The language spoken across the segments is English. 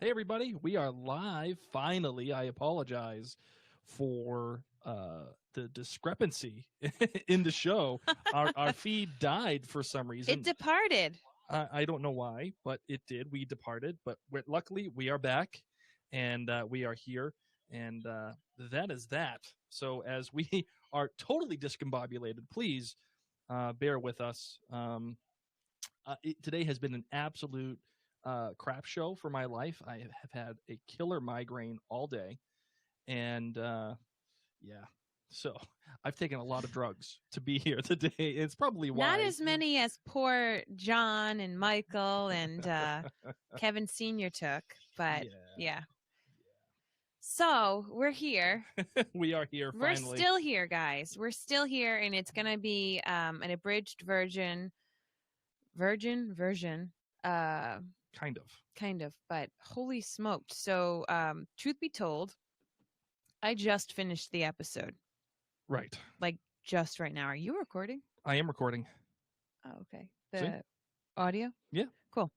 Hey, everybody, we are live. Finally, I apologize for the discrepancy in the show. Our feed died for some reason. It departed. I don't know why, but it did. We departed, but luckily we are back, and we are here, and that is that. So as we are totally discombobulated, please bear with us. Today has been an absolute crap show for my life. I have had a killer migraine all day, and yeah, so I've taken a lot of drugs to be here today. It's probably why. Not as many as poor John and Michael and Kevin Sr. took, but yeah. So we're here. We are here. We're Finally. still here, guys. We're still here, and it's gonna be an abridged version. Kind of, but holy smoked. So truth be told, I just finished the episode. Right. Like just right now. Are you recording? I am recording. Oh, okay. The audio? Yeah. Cool.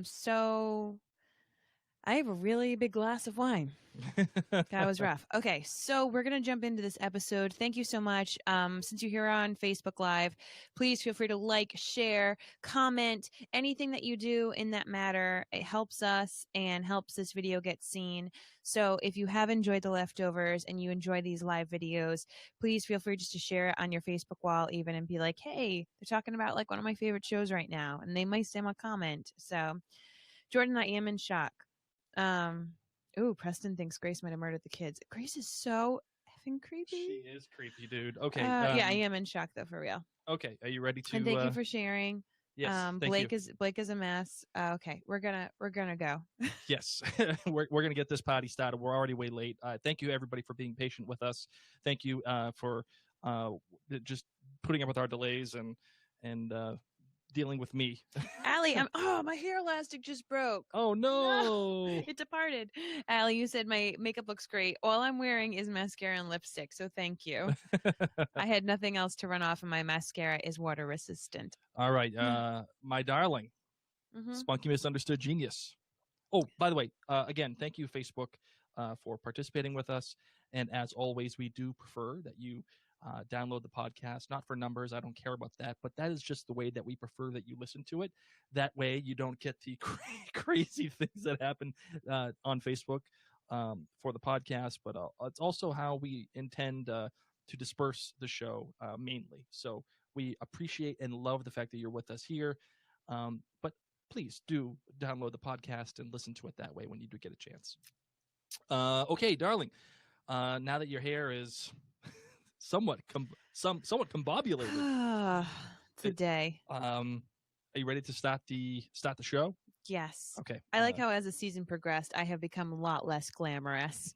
So I have a really big glass of wine. That was rough. Okay, so we're going to jump into this episode. Thank you so much. Since you're here on Facebook Live, please feel free to like, share, comment, anything that you do in that matter. It helps us and helps this video get seen. So if you have enjoyed The Leftovers and you enjoy these live videos, please feel free just to share it on your Facebook wall even and be like, hey, they're talking about like one of my favorite shows right now. And they might send a comment. So Jordan, I am in shock. Ooh, Preston thinks Grace might have murdered the kids. Grace is so effing creepy. She is creepy, dude. Okay. Yeah, I am in shock though, for real. Okay, are you ready to? And thank you for sharing. Yes. Blake is a mess. Okay, we're gonna go. Yes, we're gonna get this party started. We're already way late. Thank you everybody for being patient with us. Thank you for just putting up with our delays and dealing with me. Allie, my hair elastic just broke. Oh no. It departed. Allie, you said my makeup looks great. All I'm wearing is mascara and lipstick, so thank you. I had nothing else to run off, and my mascara is water resistant. All right, my darling, Spunky Misunderstood Genius. Oh, by the way, again, thank you, Facebook, for participating with us. And as always, we do prefer that you download the podcast, not for numbers. I don't care about that, but that is just the way that we prefer that you listen to it. That way you don't get the crazy things that happen on Facebook for the podcast, but it's also how we intend to disperse the show mainly. So we appreciate and love the fact that you're with us here. But please do download the podcast and listen to it that way when you do get a chance. Okay, darling, now that your hair is somewhat combobulated today. Are you ready to start the show? Yes. Okay. I like how as the season progressed, I have become a lot less glamorous.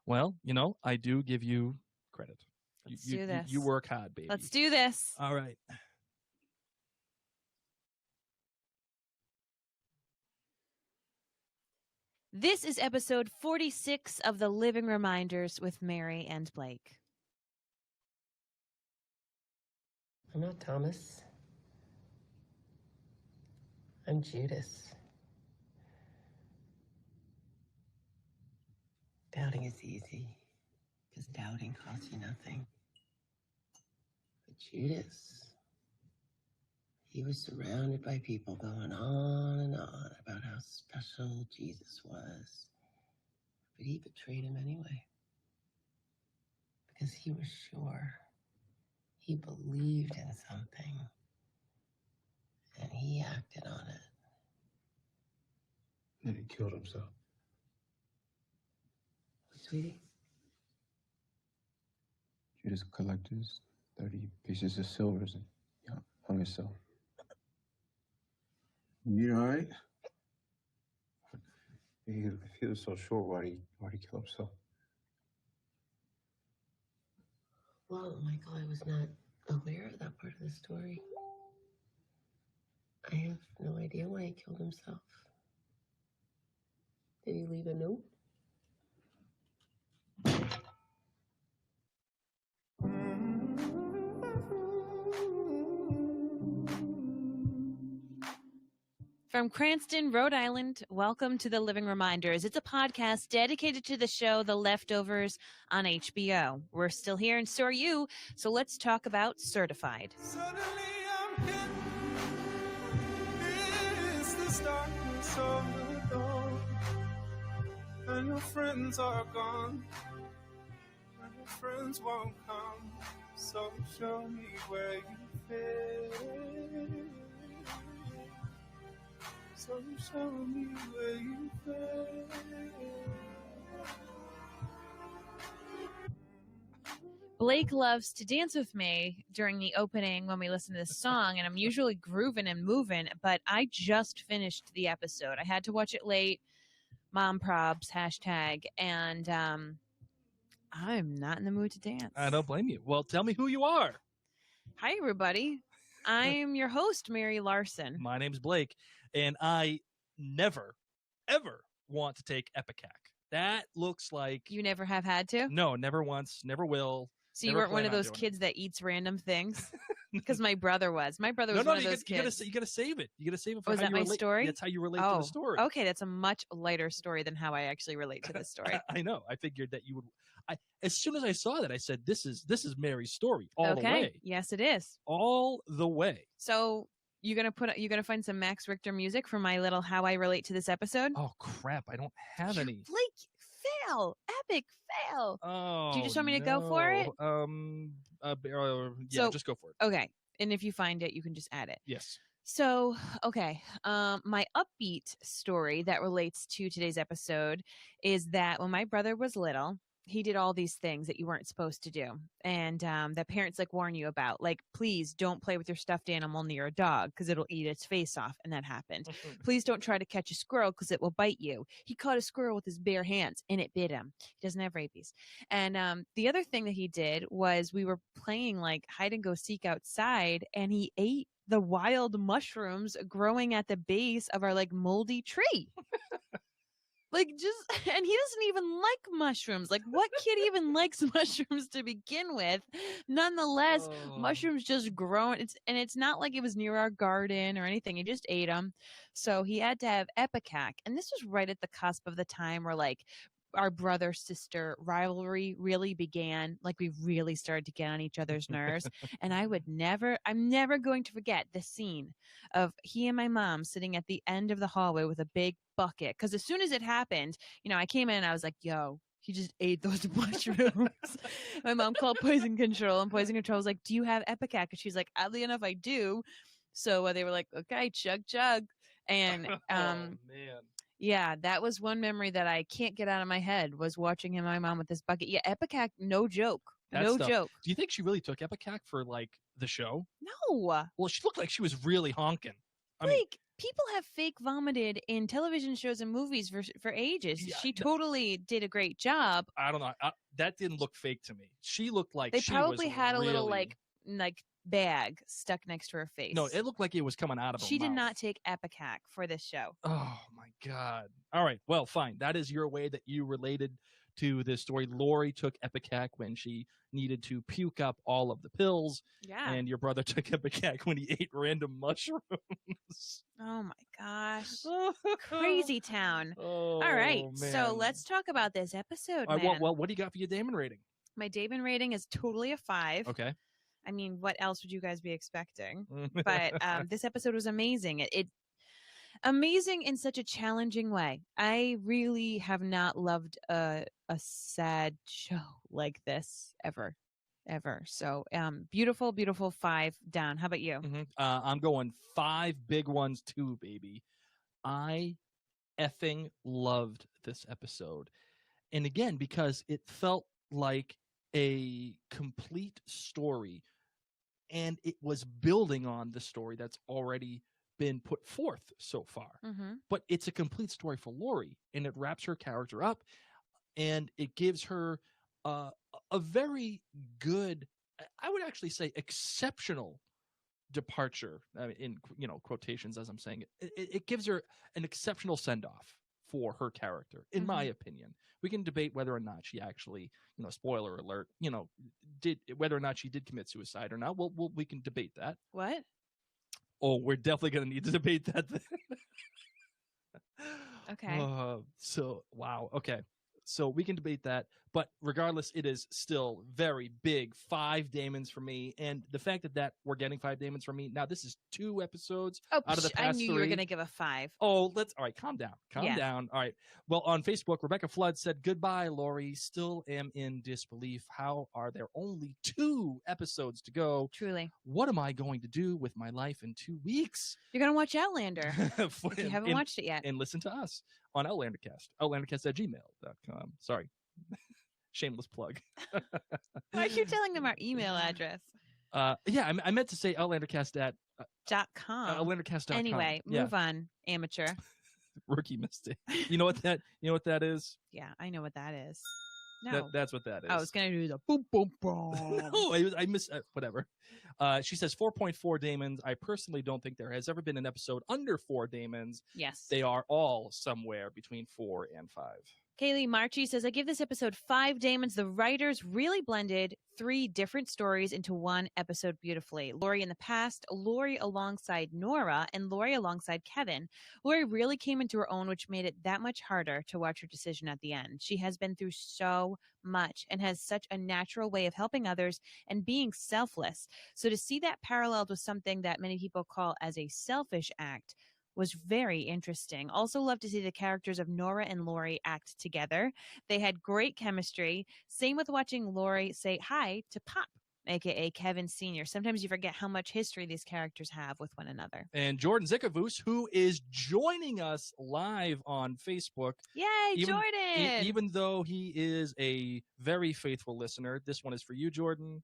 Well, I do give you credit. Let's do this. You work hard, baby. Let's do this. All right. This is episode 46 of The Living Reminders with Mary and Blake. I'm not Thomas. I'm Judas. Doubting is easy, because doubting costs you nothing. But Judas, he was surrounded by people going on and on about how special Jesus was. But he betrayed him anyway. Because he was sure. He believed in something. And he acted on it. And he killed himself. Sweetie? Judas collected 30 pieces of silver and hung himself. You all right? If he was so sure, why'd he kill himself? Well, Michael, I was not aware of that part of the story. I have no idea why he killed himself. Did he leave a note? From Cranston, Rhode Island, welcome to The Living Reminders. It's a podcast dedicated to the show The Leftovers on HBO. We're still here, and so are you, so let's talk about Certified. Suddenly I'm hit. It's this darkness of the dawn, and your friends are gone, and your friends won't come. So show me where you fit. So show me where you fit. Blake loves to dance with me during the opening when we listen to this song, and I'm usually grooving and moving, but I just finished the episode. I had to watch it late, mom probs, hashtag, and I'm not in the mood to dance. I don't blame you. Well, tell me who you are. Hi, everybody. I'm your host, Mary Larson. My name's Blake, and I never, ever want to take Ipecac. That looks like... You never have had to? No, never once, never will. So you weren't one of those kids that eats random things? Because my brother was. My brother was one of those kids. You gotta save it. You gotta save it for is that my story? That's how you relate to the story. Okay, that's a much lighter story than how I actually relate to this story. I know. I figured that you would... as soon as I saw that, I said, this is Mary's story all the way. Yes, it is. All the way. So you gonna find some Max Richter music for my little how I relate to this episode? Oh, crap. I don't have any. Blake, fail. Epic fail. Oh, do you just want me to go for it? Yeah, just go for it. Okay. And if you find it, you can just add it. Yes. So, okay. My upbeat story that relates to today's episode is that when my brother was little, he did all these things that you weren't supposed to do. And that parents warn you about, please don't play with your stuffed animal near a dog because it'll eat its face off. And that happened. Please don't try to catch a squirrel because it will bite you. He caught a squirrel with his bare hands and it bit him. He doesn't have rabies. And the other thing that he did was we were playing hide and go seek outside, and he ate the wild mushrooms growing at the base of our moldy tree. And he doesn't even like mushrooms. What kid even likes mushrooms to begin with? Nonetheless, mushrooms just grow. It's not like it was near our garden or anything. He just ate them. So he had to have Ipecac. And this was right at the cusp of the time where our brother-sister rivalry really began. We really started to get on each other's nerves. And I'm never going to forget the scene of he and my mom sitting at the end of the hallway with a big bucket. Because as soon as it happened, I came in and I was like, yo, he just ate those mushrooms. My mom called poison control, and poison control was like, do you have Ipecac? And she's like, oddly enough, I do. So they were like, okay, chug. And man. yeah, that was one memory that I can't get out of my head, was watching him and my mom with this bucket. Yeah, Ipecac, no joke. No joke. Do you think she really took Ipecac for the show? No. Well, she looked like she was really honking. People have fake vomited in television shows and movies for ages. Yeah, she totally did a great job. I don't know. That didn't look fake to me. She looked like they she probably was had really... a little bag stuck next to her face. No, it looked like it was coming out of her She did mouth. not take Ipecac for this show. Oh my God. All right. Well, fine. That is your way that you related to this story. Lori took Ipecac when she needed to puke up all of the pills. Yeah. And your brother took Ipecac when he ate random mushrooms. Oh my gosh. Crazy town. Oh, all right. man. So let's talk about this episode, All right, man. what do you got for your Damon rating? My Damon rating is totally a 5. Okay. I mean, what else would you guys be expecting? But this episode was amazing. It amazing in such a challenging way. I really have not loved a sad show like this ever. So beautiful 5 down. How about you? I'm going 5 big ones too, baby. I effing loved this episode. And again, because it felt like a complete story, and it was building on the story that's already been put forth so far. But it's a complete story for Lori, and it wraps her character up, and it gives her a very good, I would actually say exceptional departure, in quotations as I'm saying it. It gives her an exceptional send-off for her character, in my opinion. We can debate whether or not she actually, spoiler alert, whether or not she did commit suicide or not. We can debate that. What? Oh, we're definitely going to need to debate that then. Okay. So, wow. Okay. So we can debate that. But regardless, it is still very big. 5 Damons for me. And the fact that we're getting 5 Damons from me. Now, this is 2 episodes out of the past I knew 3. you were going to give a 5. Oh, all right, calm down. Calm Yeah. down. All right. Well, on Facebook, Rebecca Flood said, "Goodbye, Lori. Still am in disbelief. How are there only 2 episodes to go? Truly. What am I going to do with my life in 2 weeks?" You're going to watch Outlander if you haven't watched it yet. And listen to us on Outlandercast. Outlandercast@gmail.com. Sorry. Shameless plug. Why are you telling them our email address? Yeah, I meant to say Outlandercast at .com. Outlandercast.com. Anyway, move on, amateur. Rookie mistake. You know what that is? Yeah, I know what that is. No. That's what that is. I was going to do the boom, boom, boom. No, I missed whatever. She says 4.4 Damons. I personally don't think there has ever been an episode under 4 Damons. Yes. They are all somewhere between 4 and 5. Kaylee Marchi says, I give this episode 5 Damons. The writers really blended 3 different stories into one episode beautifully. Lori in the past, Lori alongside Nora, and Lori alongside Kevin. Lori really came into her own, which made it that much harder to watch her decision at the end. She has been through so much and has such a natural way of helping others and being selfless. So to see that paralleled with something that many people call as a selfish act was very interesting. Also love to see the characters of Nora and Lori act together. They had great chemistry. Same with watching Lori say hi to Pop, aka Kevin Sr. Sometimes you forget how much history these characters have with one another. And Jordan Zikavus, who is joining us live on Facebook. Yay, Jordan! Even though he is a very faithful listener, this one is for you, Jordan.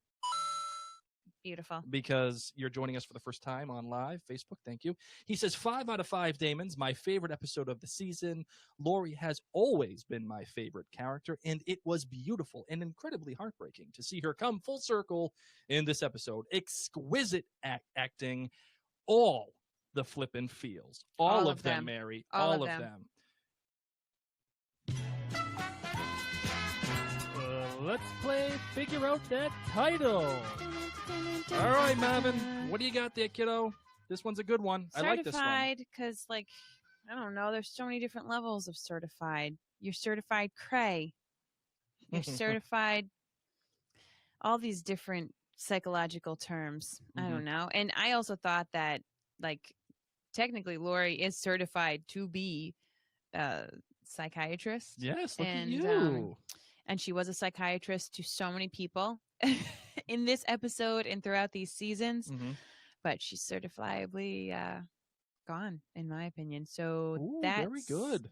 Beautiful. Because you're joining us for the first time on live Facebook. Thank you. He says 5 out of 5 Damons, my favorite episode of the season. Lori has always been my favorite character, and it was beautiful and incredibly heartbreaking to see her come full circle in this episode. Exquisite acting, all the flippin' feels. All of them, Mary. All of them. Let's play Figure Out That Title. All right, Marvin. What do you got there, kiddo? This one's a good one. Certified, I like this one. Certified, because, like, I don't know. There's so many different levels of certified. You're certified cray. You're certified. All these different psychological terms. I don't know. And I also thought that, like, technically Lori is certified to be a psychiatrist. Yes, look at you. And she was a psychiatrist to so many people in this episode and throughout these seasons. But she's certifiably gone, in my opinion. So that's very good.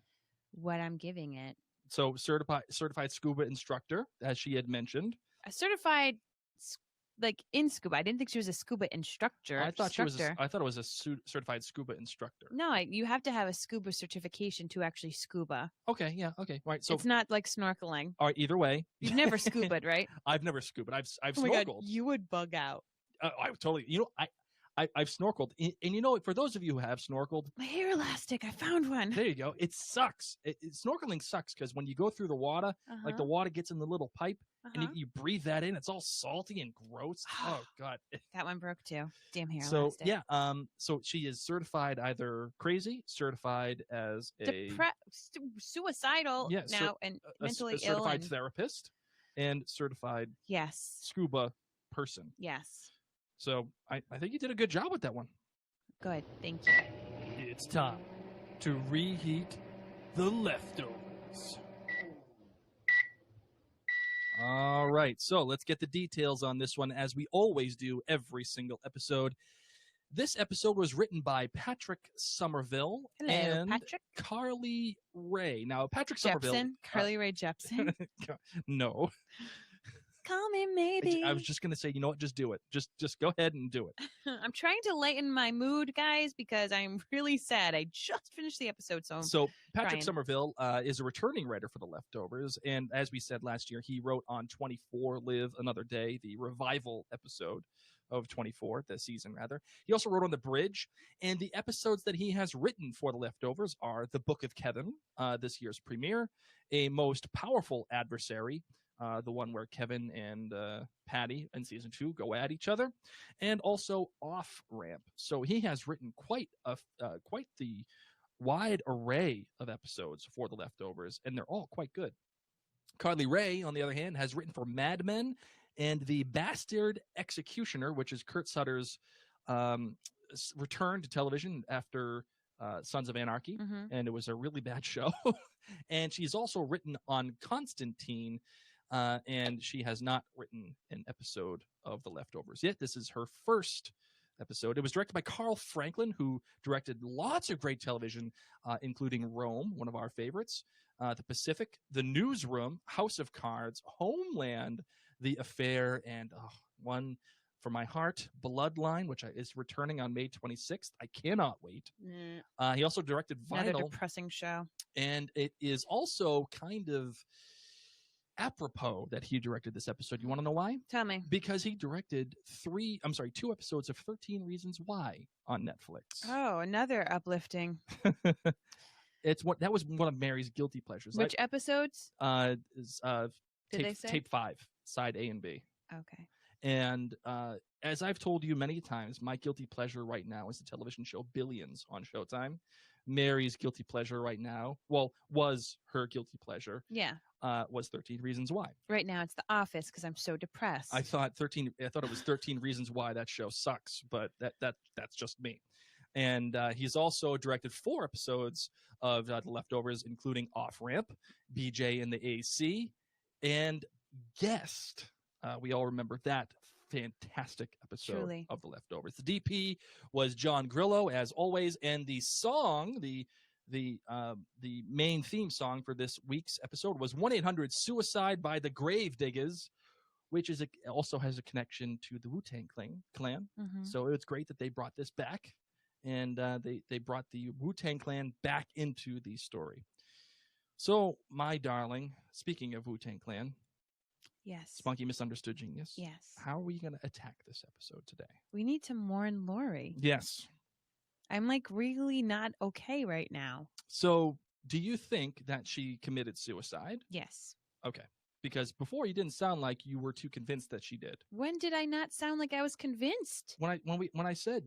What I'm giving it. So certified scuba instructor, as she had mentioned. A certified, like, in scuba. I didn't think she was a scuba instructor. I thought it was a certified scuba instructor. No, you have to have a scuba certification to actually scuba. Okay, yeah, okay, right. So it's not like snorkeling. All right, either way. You've never scubaed, right? I've never scubaed. I've oh snorkeled. My God, you would bug out. I totally. You know, I've snorkeled, and you know, for those of you who have snorkeled, my hair elastic, I found one. There you go. It sucks. Snorkeling sucks because when you go through the water, like the water gets in the little pipe, and you breathe that in. It's all salty and gross. Oh God, that one broke too. Damn hair elastic. Yeah, so she is certified either crazy, certified as a suicidal now, and mentally a certified ill, therapist, and certified scuba person. Yes. So I think you did a good job with that one. Good, thank you. It's time to reheat the leftovers. All right, so let's get the details on this one, as we always do every single episode. This episode was written by Patrick Somerville and Patrick? Carly Ray. Now, Patrick Jepsen? Somerville... Carly Ray Jepsen? No. Call me maybe. I was just going to say, you know what? Just do it. Just go ahead and do it. I'm trying to lighten my mood, guys, because I'm really sad. I just finished the episode, so Patrick Somerville is a returning writer for The Leftovers, and as we said last year, he wrote on 24 Live Another Day, the revival episode of 24, the season rather. He also wrote on The Bridge, and the episodes that he has written for The Leftovers are The Book of Kevin, this year's premiere, A Most Powerful Adversary, the one where Kevin and Patty in season 2 go at each other, and also Off Ramp. So he has written quite the wide array of episodes for The Leftovers, and they're all quite good. Carly Rae, on the other hand, has written for Mad Men and The Bastard Executioner, which is Kurt Sutter's return to television after Sons of Anarchy, and it was a really bad show. And she's also written on Constantine, and she has not written an episode of The Leftovers yet. This is her first episode. It was directed by Carl Franklin, who directed lots of great television, including Rome, one of our favorites, The Pacific, The Newsroom, House of Cards, Homeland, The Affair, and one for my heart, Bloodline, which is returning on May 26th. I cannot wait. He also directed Vinyl. Another depressing show. And it is also kind of apropos that he directed this episode. You want to know why? Tell me. Because he directed 2 episodes of 13 Reasons Why on Netflix. Oh, another uplifting. That was one of Mary's guilty pleasures. Which episodes? Did they say? Tape 5, side A and B. Okay. And as I've told you many times, my guilty pleasure right now is the television show Billions on Showtime. Mary's guilty pleasure right now, was her guilty pleasure. Yeah. Was 13 Reasons Why. Right now it's The Office because I'm so depressed. I thought it was 13 Reasons Why that show sucks, but that's just me. And he's also directed 4 episodes of The Leftovers, including Off Ramp, BJ and the AC, and Guest. We all remember that fantastic episode Truly. of The Leftovers. The DP was John Grillo, as always, and the song, the main theme song for this week's episode was 1-800-SUICIDE by the Gravediggers, which also has a connection to the Wu-Tang Clan. So it's great that they brought this back, and they brought the Wu-Tang Clan back into the story. So, my darling, speaking of Wu-Tang Clan, yes, Spunky Misunderstood Genius. Yes. How are we going to attack this episode today? We need to mourn Lori. Yes. I'm really not okay right now. So, do you think that she committed suicide? Yes. Okay. Because before you didn't sound like you were too convinced that she did. When did I not sound like I was convinced? When I said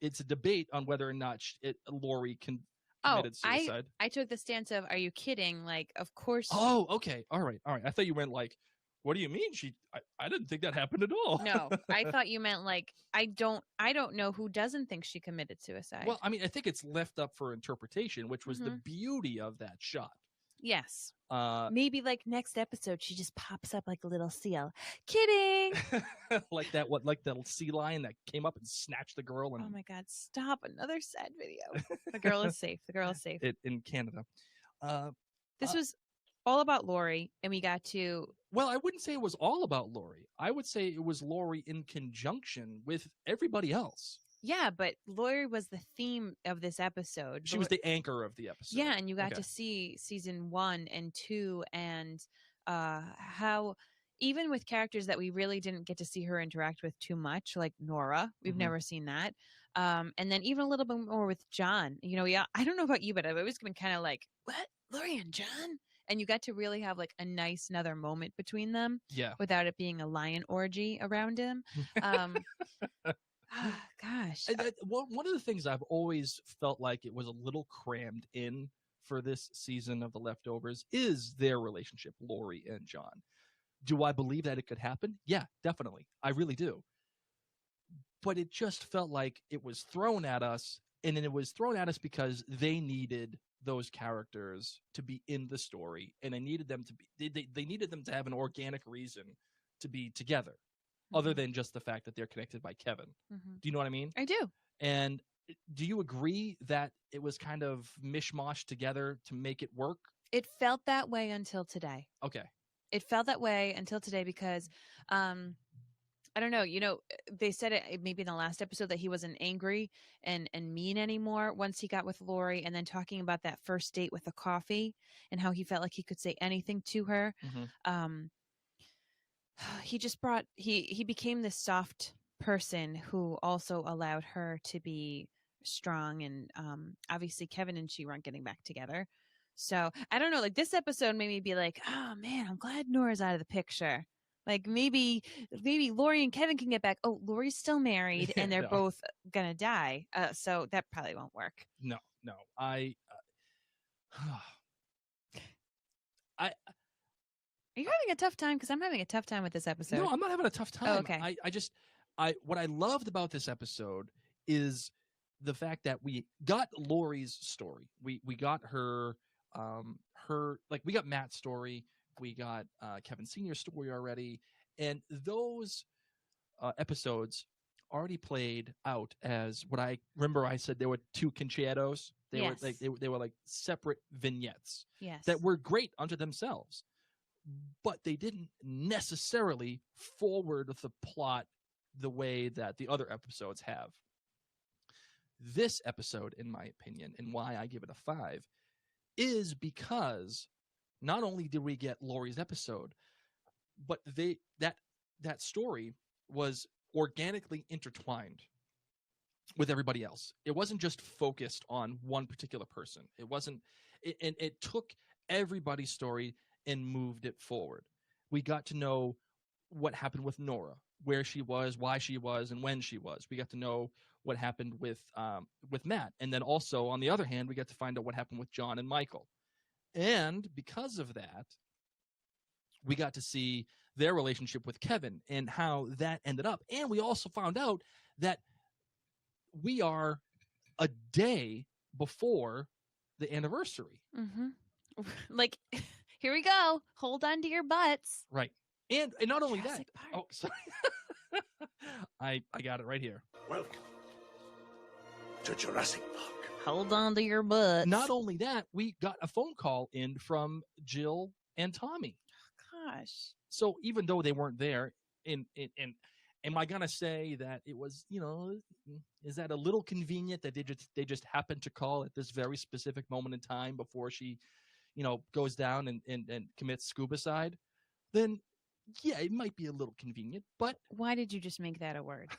it's a debate on whether or not Lori committed suicide. I took the stance of, are you kidding? Of course. Oh, okay. All right. I thought you meant what do you mean? I didn't think that happened at all. No, I thought you meant I don't know who doesn't think she committed suicide. Well, I mean, I think it's left up for interpretation, which was the beauty of that shot. Yes. Maybe next episode she just pops up like a little seal. Kidding. like the sea lion that came up and snatched the girl. And oh my God! Stop! Another sad video. The girl is safe. The girl is safe. In Canada. This was all about Lori, and we got to. Well, I wouldn't say it was all about Lori. I would say it was Lori in conjunction with everybody else. Yeah, but Lori was the theme of this episode. She was the anchor of the episode. Yeah, and you got to see season 1 and 2 and how even with characters that we really didn't get to see her interact with too much, like Nora. We've never seen that. And then even a little bit more with John. I don't know about you, but I've always been kind of what? Lori and John? And you got to really have a nice another moment between them. Yeah. Without it being a lion orgy around him. Oh, gosh. One of the things I've always felt like it was a little crammed in for this season of The Leftovers is their relationship, Lori and John. Do I believe that it could happen? Yeah, definitely. I really do. But it just felt like it was thrown at us, and then it was thrown at us because they needed those characters to be in the story, and they needed them to be they needed them to have an organic reason to be together. Other than just the fact that they're connected by Kevin. Do you know what I mean? I do. And do you agree that it was kind of mishmash together to make it work? It felt that way until today. Okay. It felt that way until today because, I don't know, they said it maybe in the last episode that he wasn't angry and mean anymore once he got with Lori, and then talking about that first date with the coffee and how he felt like he could say anything to her. He just he became this soft person who also allowed her to be strong, and obviously Kevin and she weren't getting back together, So I don't know. Like this episode made me be like, oh man, I'm glad Nora's out of the picture. Like maybe Lori and Kevin can get back. Oh, Lori's still married, and they're No. both gonna die. So that probably won't work. No. I Are you having a tough time? Because I'm having a tough time with this episode. no, I'm not having a tough time. Oh, okay. What I loved about this episode is the fact that we got Lori's story. We got her we got Matt's story. We got Kevin Sr.'s story already, and those episodes already played out as what I remember. I said there were two concertos. They were like they were like separate vignettes that were great unto themselves, but they didn't necessarily forward the plot the way that the other episodes have. This episode, in my opinion, and why I give it a 5, is because not only did we get Lori's episode, but that story was organically intertwined with everybody else. It wasn't just focused on one particular person. It took everybody's story and moved it forward. We got to know what happened with Nora, where she was, why she was, and when she was. We got to know what happened with Matt. And then also, on the other hand, we got to find out what happened with John and Michael. And because of that, we got to see their relationship with Kevin and how that ended up. And we also found out that we are a day before the anniversary. Mm-hmm. Like, here we go. Hold on to your butts. Right. And not only Jurassic that. Park. Oh, sorry. I got it right here. Welcome to Jurassic Park. Hold on to your butts. Not only that, we got a phone call in from Jill and Tommy. Gosh. So even though they weren't there, am I gonna say that it was, is that a little convenient that they just happened to call at this very specific moment in time before she, goes down and commits scubicide? Then yeah, it might be a little convenient, but Why did you just make that a word?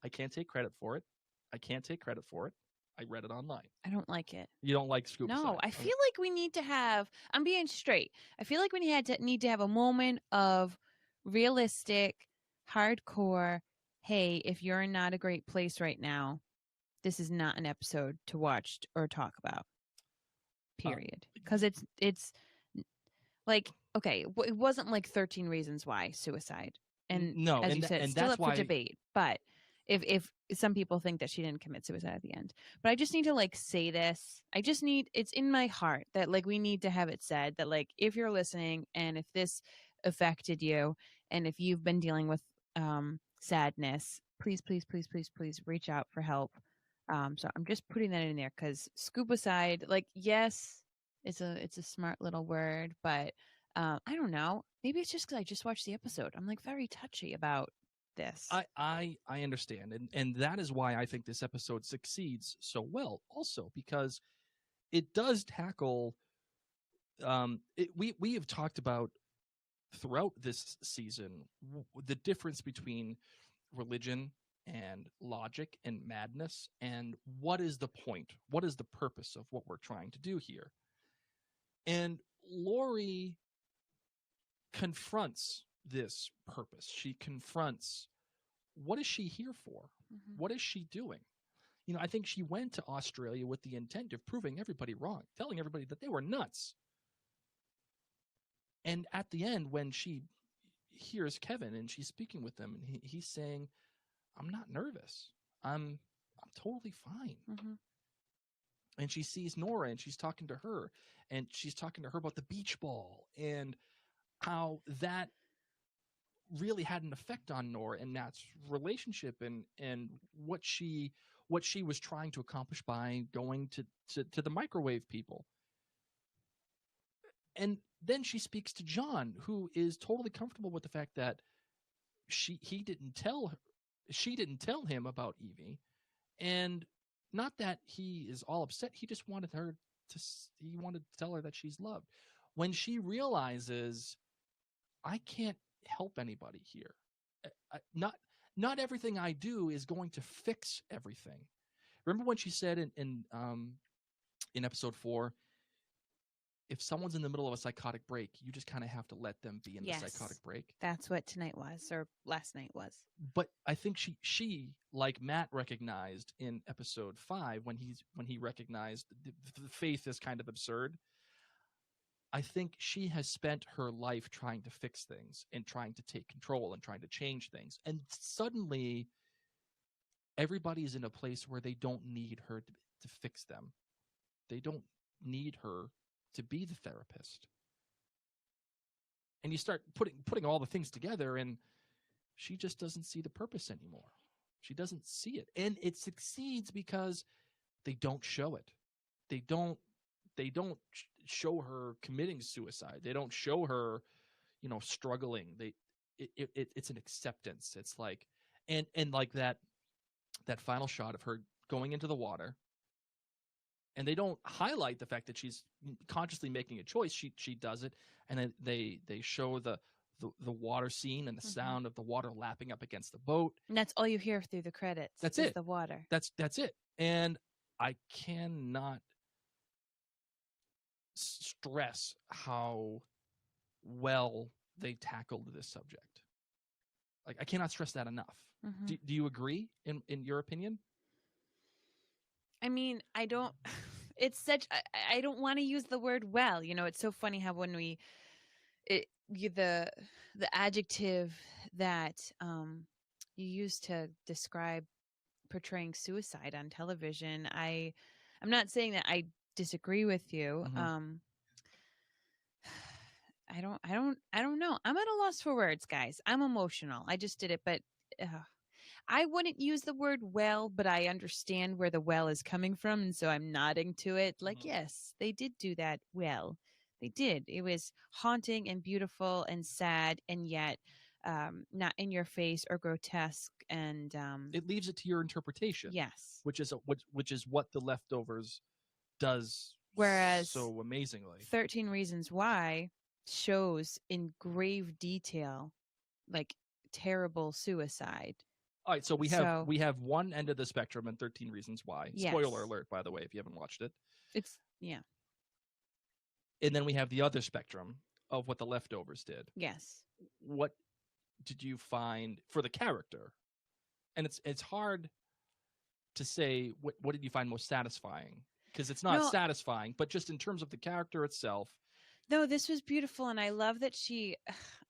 I can't take credit for it. I read it online. I don't like it. You don't like scubicide? No, I feel like we need to have, I'm being straight. I feel like we need to have a moment of realistic, hardcore, hey, if you're in not a great place right now, this is not an episode to watch or talk about. Period. Because it's like, okay, it wasn't like 13 Reasons Why suicide. And no, as and you said, and still that's up for why debate. But if some people think that she didn't commit suicide at the end, but I just need to like say this. It's in my heart that like we need to have it said that like if you're listening and if this affected you and if you've been dealing with sadness, please reach out for help. So I'm just putting that in there because scubicide, like yes, it's a smart little word, but I don't know. Maybe it's just because I just watched the episode. I'm like very touchy about this. I understand, and that is why I think this episode succeeds so well. Also, because it does tackle. We have talked about throughout this season the difference between religion and logic and madness, and what is the point? What is the purpose of what we're trying to do here? And Lori confronts this purpose. She confronts what is she here for? Mhm. What is she doing? I think she went to Australia with the intent of proving everybody wrong, telling everybody that they were nuts. And at the end, when she hears Kevin and she's speaking with him, and he's saying, "I'm not nervous. I'm totally fine." Mm-hmm. And she sees Nora and she's talking to her, and she's talking to her about the beach ball and how that really had an effect on Nora and Matt's relationship and what she was trying to accomplish by going to the microwave people. And then she speaks to John, who is totally comfortable with the fact that she didn't tell him about Evie, and not that he is all upset. He just wanted to tell her that she's loved. When she realizes, I can't help anybody here. Not everything I do is going to fix everything. Remember when she said in episode 4, if someone's in the middle of a psychotic break, you just kind of have to let them be in Yes. the psychotic break. That's what tonight was, or last night was. But I think she like Matt recognized in episode 5 when he recognized the faith is kind of absurd. I think she has spent her life trying to fix things and trying to take control and trying to change things. And suddenly everybody's in a place where they don't need her to fix them. They don't need her to be the therapist. And you start putting all the things together, and she just doesn't see the purpose anymore. She doesn't see it. And it succeeds because they don't show it. They don't show her committing suicide. They don't show her, struggling. It's an acceptance. It's like, and like that final shot of her going into the water, and they don't highlight the fact that she's consciously making a choice. She does it, and then they show the water scene and the sound of the water lapping up against the boat. And that's all you hear through the credits. That's is it. The water. That's it. And I cannot stress how well they tackled this subject. Like, I cannot stress that enough. Do you agree in your opinion? I mean, I don't. It's such. I don't want to use the word well. It's so funny how when the adjective that you use to describe portraying suicide on television. I'm not saying that I disagree with you. I don't know. I'm at a loss for words, guys. I'm emotional. I just did it, but I wouldn't use the word well, but I understand where the well is coming from, and so I'm nodding to it. Like, yes, they did do that well. They did. It was haunting and beautiful and sad, and yet not in your face or grotesque. And it leaves it to your interpretation. Yes, which is what The Leftovers does. Whereas so amazingly, 13 Reasons Why shows in grave detail, like, terrible suicide. All right, so we have one end of the spectrum in 13 Reasons Why. Yes. Spoiler alert, by the way, if you haven't watched it. It's yeah. And then we have the other spectrum of what The Leftovers did. Yes. What did you find for the character? And it's hard to say what did you find most satisfying, because it's not satisfying, but just in terms of the character itself. No, this was beautiful, and I love that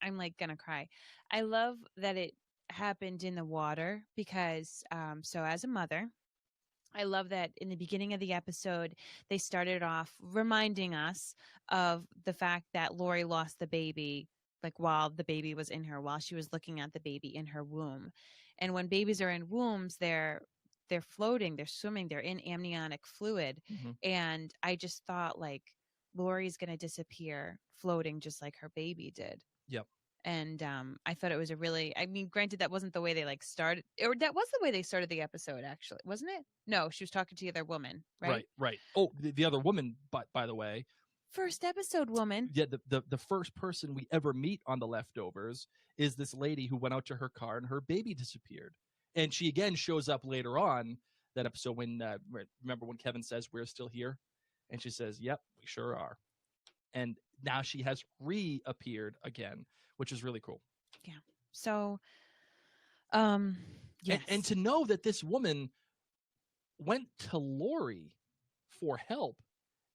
I'm like gonna cry. I love that it happened in the water because so as a mother, I love that in the beginning of the episode they started off reminding us of the fact that Lori lost the baby, like, while the baby was in her, while she was looking at the baby in her womb. And when babies are in wombs, they're floating, they're swimming, they're in amniotic fluid. And I just thought, like, Lori's gonna disappear floating just like her baby did. Yep. And I thought it was granted that wasn't the way they started, or that was the way they started the episode, actually, wasn't it? No, she was talking to the other woman, right? Right. Oh, the other woman, by the way. First episode woman. Yeah, the first person we ever meet on The Leftovers is this lady who went out to her car and her baby disappeared. And she again shows up later on that episode when, remember when Kevin says, "We're still here?" And she says, "Yep, we sure are." And now she has reappeared again, which is really cool. Yeah. So, yes. And to know that this woman went to Lori for help,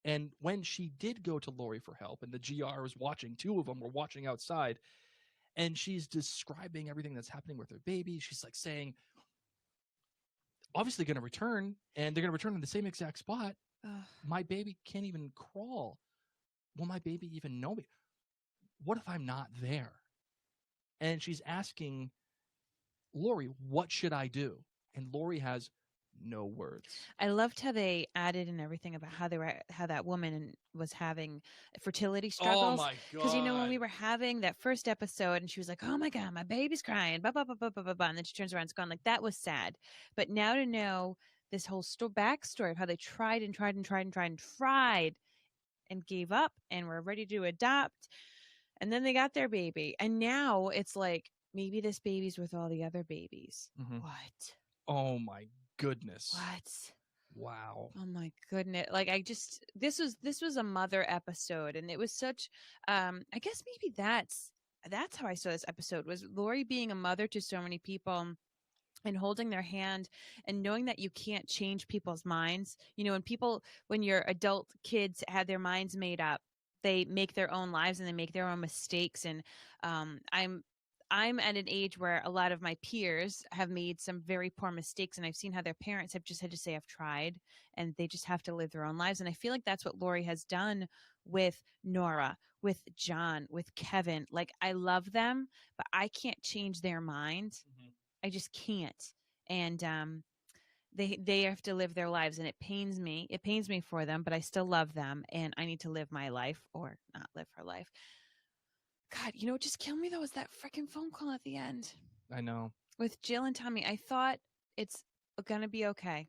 and when she did go to Lori for help, and the GR was watching, two of them were watching outside, and she's describing everything that's happening with her baby. She's like saying, obviously going to return, and they're going to return in the same exact spot. My baby can't even crawl. Will my baby even know me? What if I'm not there? And she's asking Lori, what should I do? And Lori has no words. I loved how they added in everything about how that woman was having fertility struggles. Oh my god! Because when we were having that first episode, and she was like, "Oh my god, my baby's crying," blah blah blah blah blah blah, and then she turns around, it's gone. Like, that was sad. But now to know this whole backstory of how they tried and gave up and were ready to adopt, and then they got their baby, and now it's like, maybe this baby's with all the other babies. What? Oh my goodness. What? Wow. Oh my goodness. Like this was a mother episode, and it was such I guess maybe that's how I saw this episode, was Lori being a mother to so many people and holding their hand and knowing that you can't change people's minds. When your adult kids have their minds made up, they make their own lives and they make their own mistakes. And I'm at an age where a lot of my peers have made some very poor mistakes, and I've seen how their parents have just had to say, I've tried, and they just have to live their own lives. And I feel like that's what Lori has done with Nora, with John, with Kevin. Like, I love them, but I can't change their mind. Mm-hmm. I just can't. And they have to live their lives, and it pains me. It pains me for them, but I still love them, and I need to live my life, or not live her life. God, what just killed me though was that freaking phone call at the end. I know. With Jill and Tommy. I thought it's gonna be okay.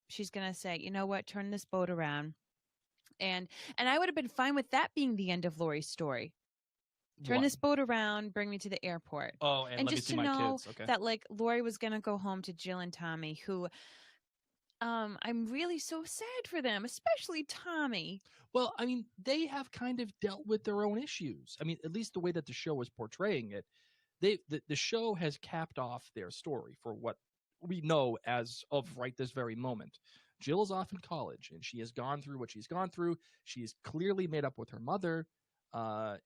She's gonna say, you know what, turn this boat around. And I would have been fine with that being the end of Lori's story. Turn this boat around, bring me to the airport. Oh, and let just me see to my know kids. Okay. that like Lori was gonna go home to Jill and Tommy, who I'm really so sad for them, especially Tommy. Well, I mean, they have kind of dealt with their own issues. I mean, at least the way that the show is portraying it, the show has capped off their story for what we know as of right this very moment. Jill is off in college, and she has gone through what she's gone through. She is clearly made up with her mother.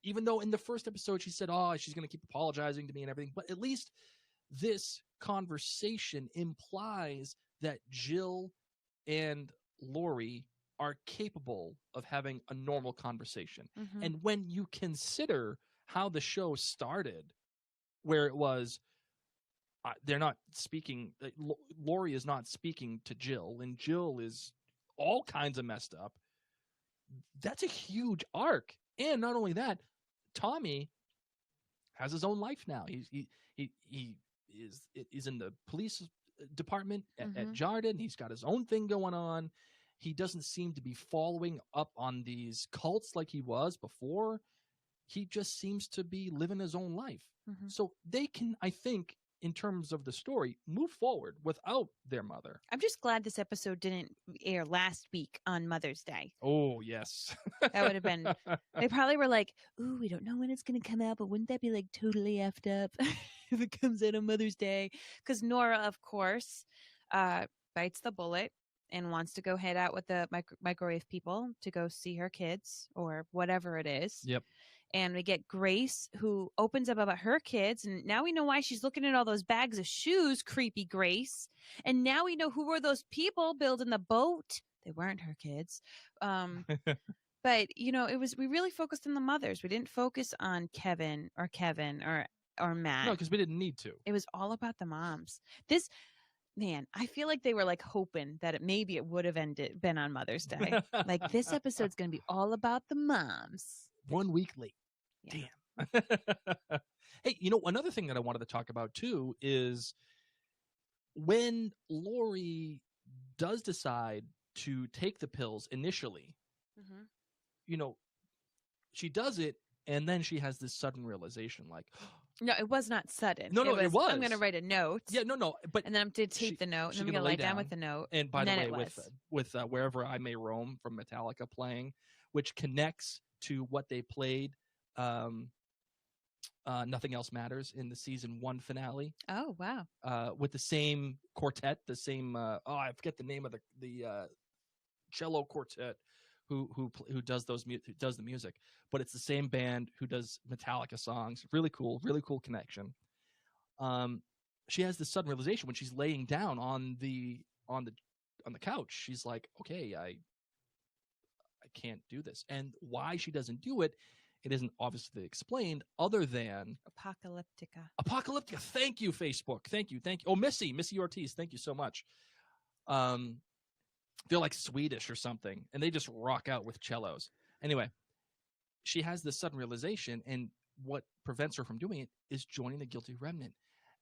Even though in the first episode she said, "Oh, she's going to keep apologizing to me and everything," but at least this conversation implies that Jill and Lori are capable of having a normal conversation. Mm-hmm. And when you consider how the show started, where it was, they're not speaking, Lori is not speaking to Jill, and Jill is all kinds of messed up. That's a huge arc. And not only that, Tommy has his own life now. He is in the police department at Jardin. He's got his own thing going on. He doesn't seem to be following up on these cults like he was before. He just seems to be living his own life. Mm-hmm. So they can, I think, in terms of the story, move forward without their mother. I'm just glad this episode didn't air last week on Mother's Day. Oh, yes. That would have been, they probably were like, ooh, we don't know when it's going to come out, but wouldn't that be like totally effed up if it comes out on Mother's Day? Because Nora, of course, bites the bullet and wants to go head out with the microwave people to go see her kids or whatever it is. Yep. And we get Grace, who opens up about her kids. And now we know why she's looking at all those bags of shoes, creepy Grace. And now we know who were those people building the boat. They weren't her kids. But, we really focused on the mothers. We didn't focus on Kevin or Matt. No, because we didn't need to. It was all about the moms. Man, I feel like they were like hoping that maybe it would have been on Mother's Day. Like, this episode's going to be all about the moms. 1 week late. Yeah. Damn. Hey, another thing that I wanted to talk about too is when Lori does decide to take the pills initially, she does it, and then she has this sudden realization, like, no, it was not sudden. No, it was. I'm going to write a note. Yeah, no, but and then I'm to tape the note, and then I'm going to lie down with the note. And by the way, with Wherever I May Roam from Metallica playing, which connects to what they played, Nothing Else Matters in the season 1 finale. Oh, wow. With the same quartet, the same I forget the name of the cello quartet who does does the music, but it's the same band who does Metallica songs. Really cool connection. She has this sudden realization when she's laying down on the couch. She's like, okay, I can't do this. And why she doesn't do it, it isn't obviously explained, other than Apocalyptica. Thank you, Facebook. Thank you. Oh, Missy Ortiz. Thank you so much. They're like Swedish or something, and they just rock out with cellos. Anyway, she has this sudden realization, and what prevents her from doing it is joining the guilty remnant.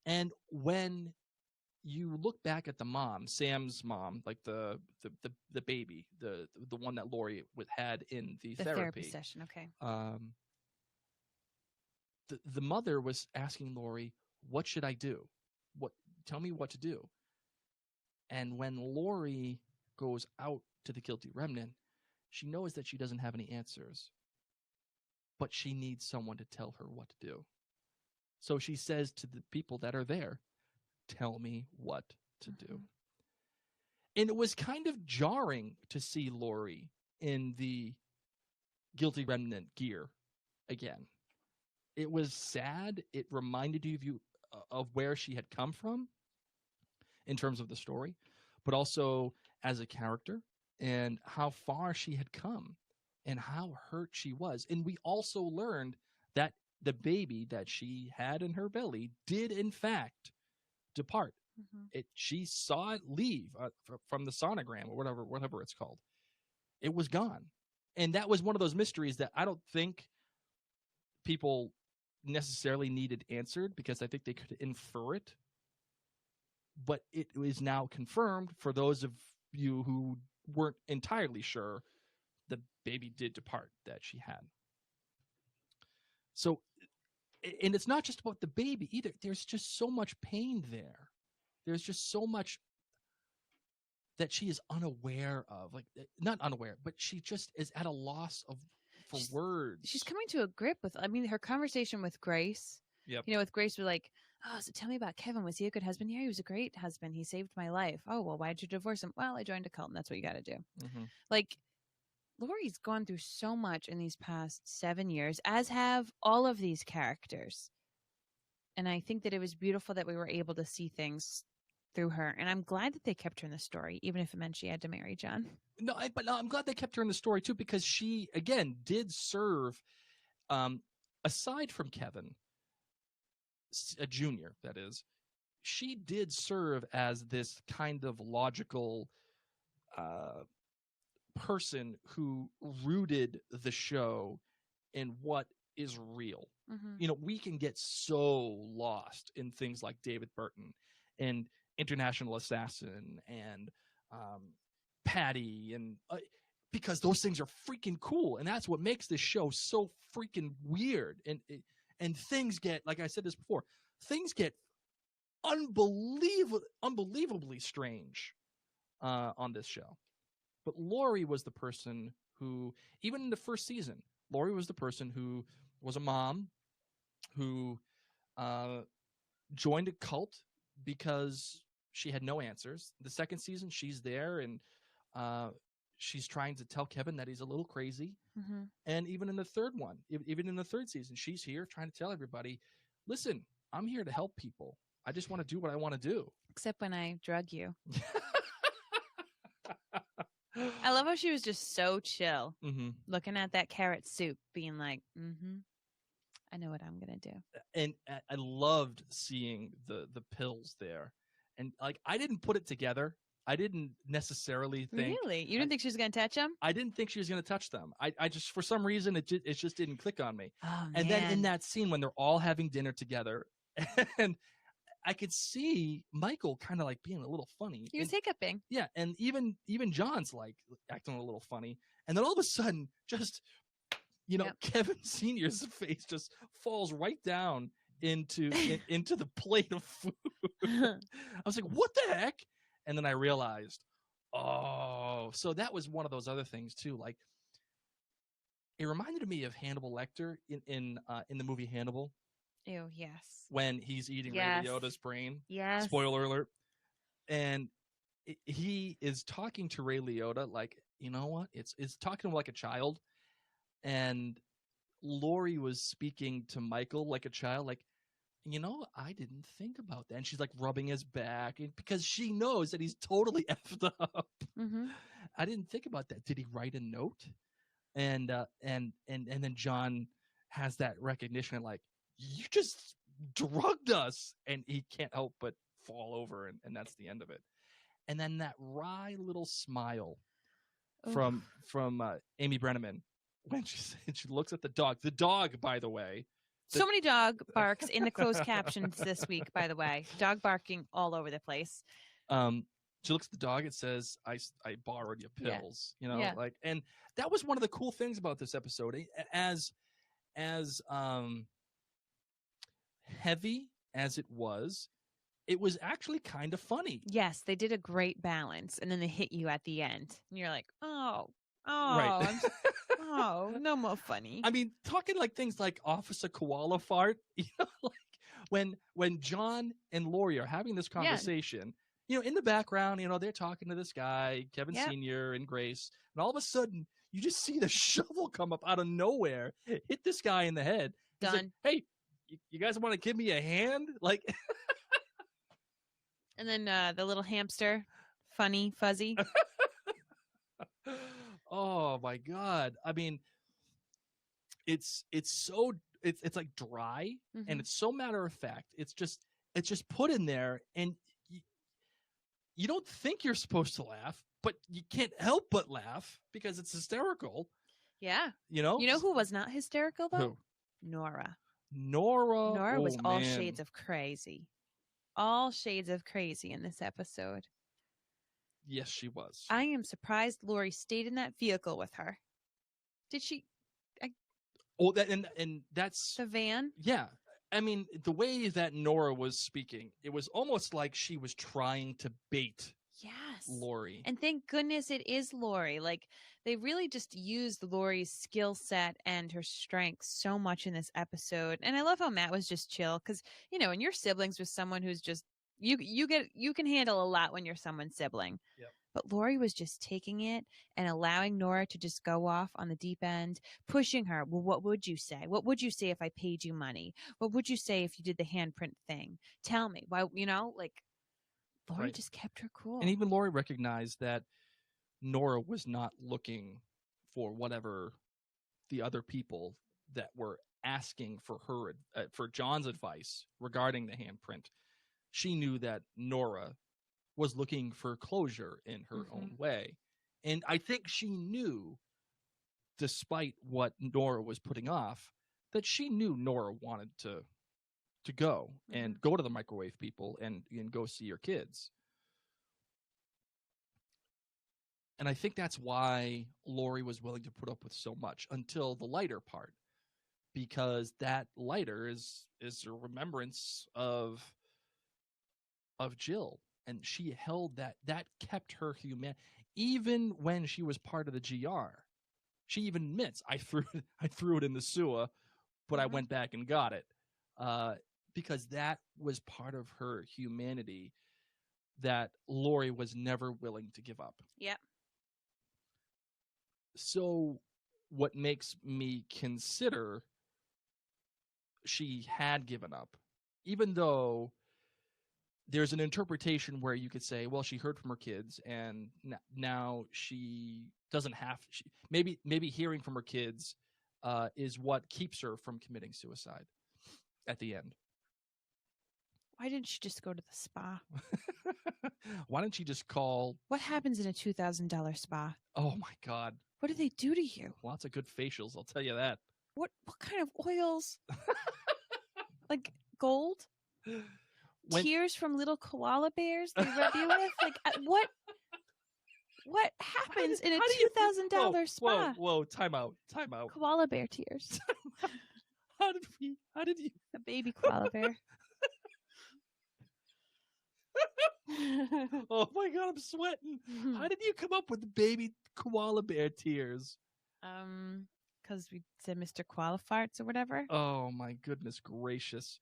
And when you look back at the mom, Sam's mom, like the baby, the one that Lori had in the therapy session, okay. The mother was asking Lori, "What should I do? Tell me what to do." And when Lori goes out to the guilty remnant, she knows that she doesn't have any answers, but she needs someone to tell her what to do. So she says to the people that are there, tell me what to do. And it was kind of jarring to see Lori in the guilty remnant gear again. It was sad. It reminded you of where she had come from in terms of the story, but also as a character and how far she had come and how hurt she was. And we also learned that the baby that she had in her belly did, in fact, depart. She saw it leave from the sonogram or whatever it's called. It was gone. And that was one of those mysteries that I don't think people necessarily needed answered, because I think they could infer it. But it is now confirmed for those of you who weren't entirely sure. The baby did depart that she had. So, and it's not just about the baby either. There's just so much pain there. There's just so much that she is unaware of. Like, not unaware, but she just is at a loss for words. She's coming to a grip with, I mean, her conversation with Grace. Yep. You know, with Grace, we're like, oh, so tell me about Kevin. Was he a good husband? Yeah, he was a great husband. He saved my life. Oh, well, why'd you divorce him? Well, I joined a cult, and that's what you got to do. Like, Lori's gone through so much in these past 7 years, as have all of these characters. And I think that it was beautiful that we were able to see things through her. And I'm glad that they kept her in the story, even if it meant she had to marry John. But I'm glad they kept her in the story, too, because she, again, did serve, aside from Kevin, a junior, that is, she did serve as this kind of logical person who rooted the show in what is real. You know, we can get so lost in things like David Burton and International Assassin and Patty, and because those things are freaking cool, and that's what makes this show so freaking weird. And things get, like I said this before, things get unbelievably strange on this show. But Lori was the person who, even in the first season, Lori was the person who was a mom who joined a cult because she had no answers. The second season, she's there, and she's trying to tell Kevin that he's a little crazy. And even in the third one, even in the third season, she's here trying to tell everybody, listen, I'm here to help people. I just want to do what I want to do. Except when I drug you. I love how she was just so chill, looking at that carrot soup, being like, I know what I'm going to do. And I loved seeing the pills there. And, like, I didn't put it together. I didn't necessarily think. Really? You didn't think she was going to touch them? I didn't think she was going to touch them. I just, for some reason, it just didn't click on me. Oh, and then in that scene when they're all having dinner together, and I could see Michael kind of like being a little funny. He was hiccuping. Yeah, and even John's like acting a little funny. And then all of a sudden, just, you know, Kevin Sr.'s face just falls right down into the plate of food. I was like, what the heck? And then I realized, oh, so that was one of those other things too. Like, it reminded me of Hannibal Lecter in the movie Hannibal. Ew, yes. When he's eating Ray Liotta's brain. Yes. Spoiler alert. And he is talking to Ray Liotta like, you know what? It's talking to him like a child. And Lori was speaking to Michael like a child, like, you know, I didn't think about that. And she's like rubbing his back, and because she knows that he's totally effed up. I didn't think about that. Did he write a note? And then John has that recognition, like, you just drugged us, and he can't help but fall over, and that's the end of it. And then that wry little smile from Amy Brenneman when she looks at the dog. The dog, by the way. So many dog barks in the closed captions this week, by the way. Dog barking all over the place. She looks at the dog. It says, I borrowed your pills. You know, like, and that was one of the cool things about this episode. As heavy as it was, it was actually kind of funny. Yes, they did a great balance, and then they hit you at the end, and you're like, oh, Right. oh, no more funny. I mean, talking like things like Officer Koala Fart, like when John and Lori are having this conversation, in the background, they're talking to this guy, Kevin Sr. and Grace, and all of a sudden you just see the shovel come up out of nowhere, hit this guy in the head. He's Done. like, hey, you guys want to give me a hand? Like, and then the little hamster, funny, fuzzy. Oh my God. I mean, it's like dry, and it's so matter of fact. It's just put in there, and you don't think you're supposed to laugh, but you can't help but laugh because it's hysterical. Yeah. You know who was not hysterical though? Who? Nora. Nora was all man. shades of crazy. All shades of crazy in this episode. Yes, she was. I am surprised Lori stayed in that vehicle with her. Did she? Oh, that and that's the van. Yeah, I mean, the way that Nora was speaking, it was almost like she was trying to bait Lori. And thank goodness it is Lori. Like, they really just used Lori's skill set and her strength so much in this episode. And I love how Matt was just chill because, and your siblings with someone who's just you can handle a lot when you're someone's sibling. Yep. But Lori was just taking it and allowing Nora to just go off on the deep end, pushing her. Well, what would you say? What would you say if I paid you money? What would you say if you did the handprint thing? Tell me. Why, like, Lori just kept her cool. And even Lori recognized that Nora was not looking for whatever the other people that were asking for for John's advice regarding the handprint. She knew that Nora was looking for closure in her own way. And I think she knew, despite what Nora was putting off, that she knew Nora wanted to go and go to the microwave people and go see your kids. And I think that's why Lori was willing to put up with so much until the lighter part, because that lighter is a remembrance of Jill, and she held that kept her human. Even when she was part of the GR, she even admits, I threw it in the sewer, but I went back and got it, because that was part of her humanity that Lori was never willing to give up. Yep. So what makes me consider she had given up, even though there's an interpretation where you could say, well, she heard from her kids and now she doesn't have, maybe hearing from her kids is what keeps her from committing suicide at the end. Why didn't she just go to the spa? Why didn't she just call? What happens in a $2,000 spa? Oh my God. What do they do to you? Lots of good facials, I'll tell you that. What kind of oils? Like gold? Tears from little koala bears they rub you with? Like, what happens in a $2,000 spa? Whoa, time out. Koala bear tears. How did you? A baby koala bear. Oh my God, I'm sweating. How did you come up with baby koala bear tears? Because we said Mr. Koala farts or whatever. Oh my goodness gracious.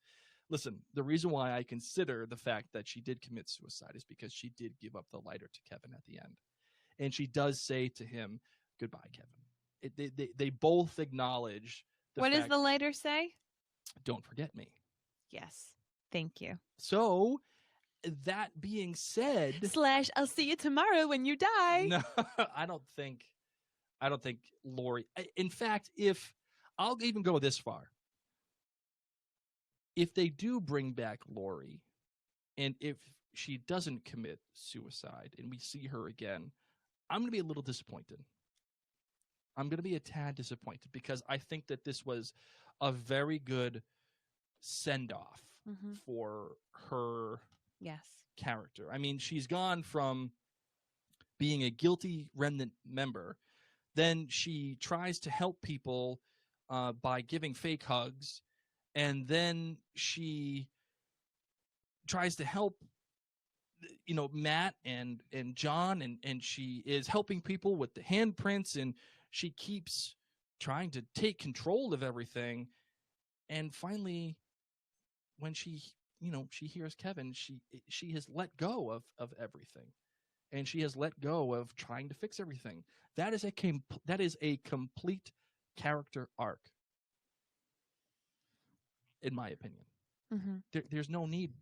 Listen, the reason why I consider the fact that she did commit suicide is because she did give up the lighter to Kevin at the end. And she does say to him, goodbye, Kevin. They both acknowledge the What fact, does the lighter say? Don't forget me. Yes. Thank you. So, that being said... / I'll see you tomorrow when you die. No, I don't think Lori... In fact, I'll even go this far. If they do bring back Lori, and if she doesn't commit suicide and we see her again, I'm going to be a little disappointed. I'm going to be a tad disappointed because I think that this was a very good send-off for her character. I mean, she's gone from being a guilty remnant member, then she tries to help people by giving fake hugs, and then she tries to help, Matt and John, and she is helping people with the handprints, and she keeps trying to take control of everything. And finally, when she hears Kevin, she has let go of everything, and she has let go of trying to fix everything. That is a complete character arc, in my opinion. Mm-hmm. There's no need.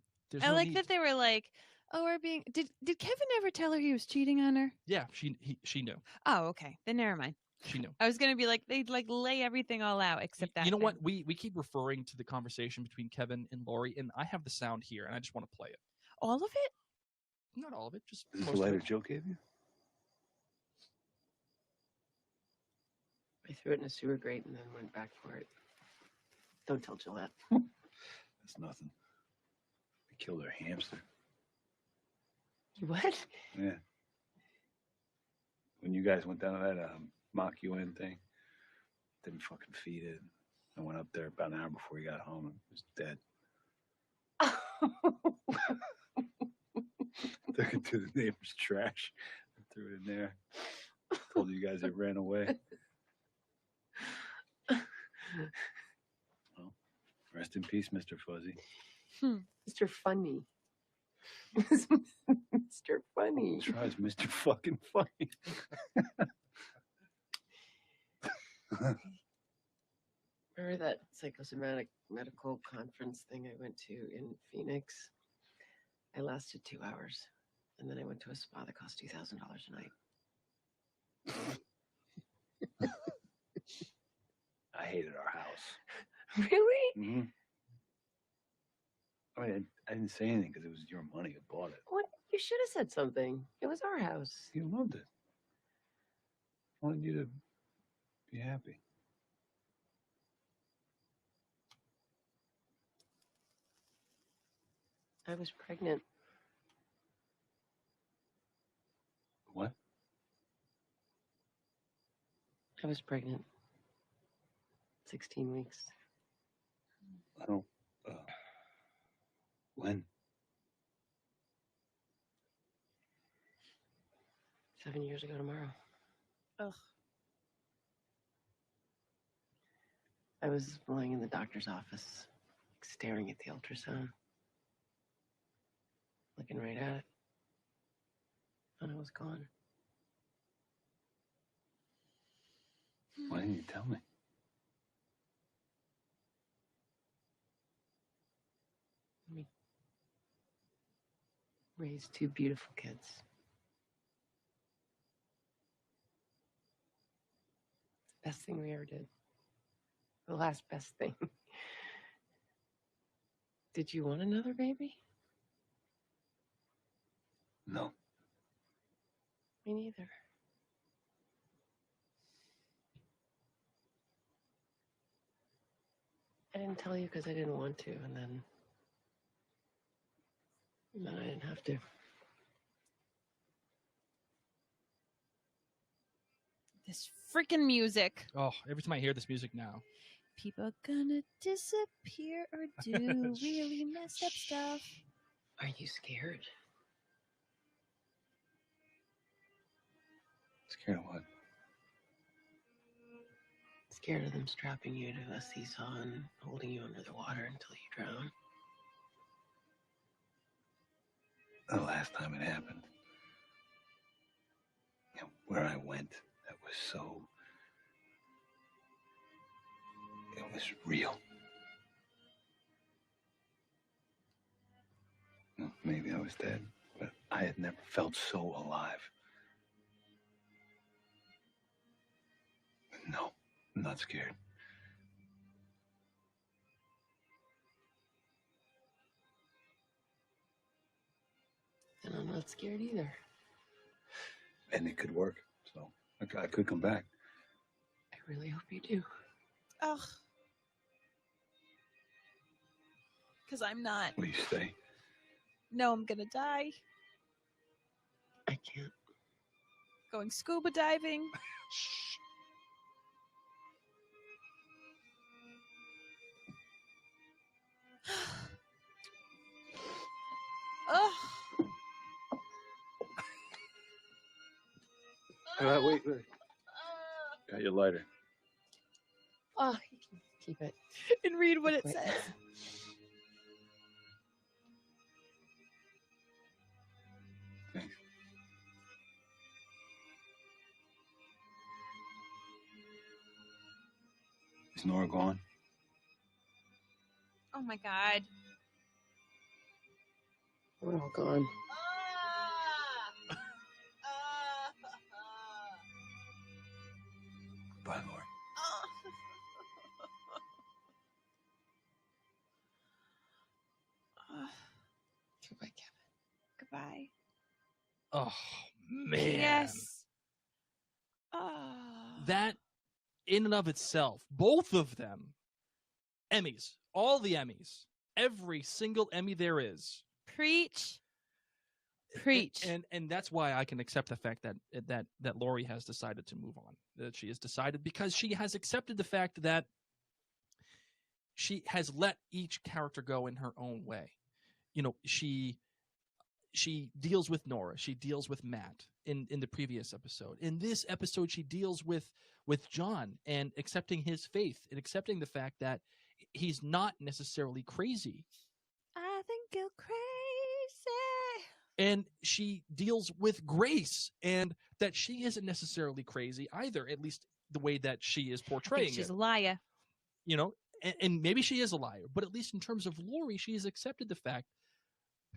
I like that they were like, "Oh, we're being." Did Kevin ever tell her he was cheating on her? Yeah, she knew. Oh, okay. Then never mind. She knew. I was gonna be like, they'd like lay everything all out except that. You know what? We keep referring to the conversation between Kevin and Lori, and I have the sound here, and I just want to play it. All of it? Not all of it, just Is this most the of letter it. Joe gave you? I threw it in a sewer grate and then went back for it. Don't tell Jill that. That's nothing. I killed her hamster. You what? Yeah. When you guys went down to that mock UN thing, didn't fucking feed it. I went up there about an hour before he got home and it was dead. Took it to the neighbor's trash and threw it in there. Told you guys it ran away. Well, rest in peace, Mr. Fuzzy. Mr. Funny. Mr. Funny. Tries Mr. fucking Funny. Remember that psychosomatic medical conference thing I went to in Phoenix? I lasted 2 hours, and then I went to a spa that cost $2,000 a night. I hated our house. Really? Mm-hmm. I mean, I didn't say anything because it was your money. You bought it. What? You should have said something. It was our house. You loved it. I wanted you to be happy. I was pregnant. What? I was pregnant. 16 weeks. I don't. When? 7 years ago tomorrow. Ugh. I was lying in the doctor's office, staring at the ultrasound, looking right at it, and I was gone. Why didn't you tell me? We raised 2 beautiful kids. Best thing we ever did. The last best thing. Did you want another baby? No. Me neither. I didn't tell you because I didn't want to, and then I didn't have to. This freaking music. Oh, every time I hear this music now. People gonna disappear or do really messed up stuff. Are you scared? Scared of what? Scared of them strapping you to a seesaw and holding you under the water until you drown? The last time it happened. You know, where I went, that was so. It was real. Well, maybe I was dead, but I had never felt so alive. No, I'm not scared. And I'm not scared either. And it could work, so I could come back. I really hope you do. Ugh. Because I'm not. Will you stay? No, I'm gonna die. I can't. Going scuba diving. Wait. Got your lighter. Oh, you can keep it. And read what it Wait. says. Thanks. Is Nora gone? Oh my God. We're all gone. Bye, Lori. Goodbye, Kevin. Goodbye. Oh man. Yes. Oh. That in and of itself, both of them, Emmys, all the Emmys, every single Emmy there is. Preach. Preach. And that's why I can accept the fact that Lori has decided to move on. That she has decided, because she has accepted the fact that she has let each character go in her own way. You know, she deals with Nora, she deals with Matt in the previous episode. In this episode, she deals with John and accepting his faith and accepting the fact that he's not necessarily crazy. I think you're crazy. And she deals with Grace and that she isn't necessarily crazy either, at least the way that she is portraying She's it. a liar. You know, and maybe she is a liar, but at least in terms of Lori, she has accepted the fact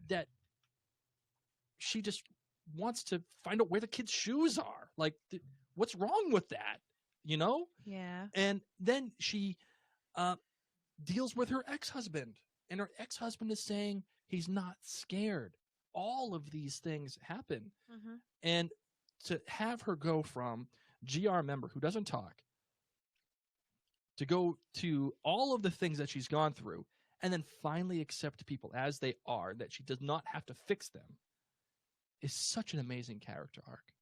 that she just wants to find out where the kids' shoes are. Like, what's wrong with that? You know? Yeah. And then she deals with her ex-husband, and her ex-husband is saying he's not scared. All of these things happen. Mm-hmm. And to have her go from GR member who doesn't talk to go to all of the things that she's gone through and then finally accept people as they are, that she does not have to fix them, is such an amazing character arc.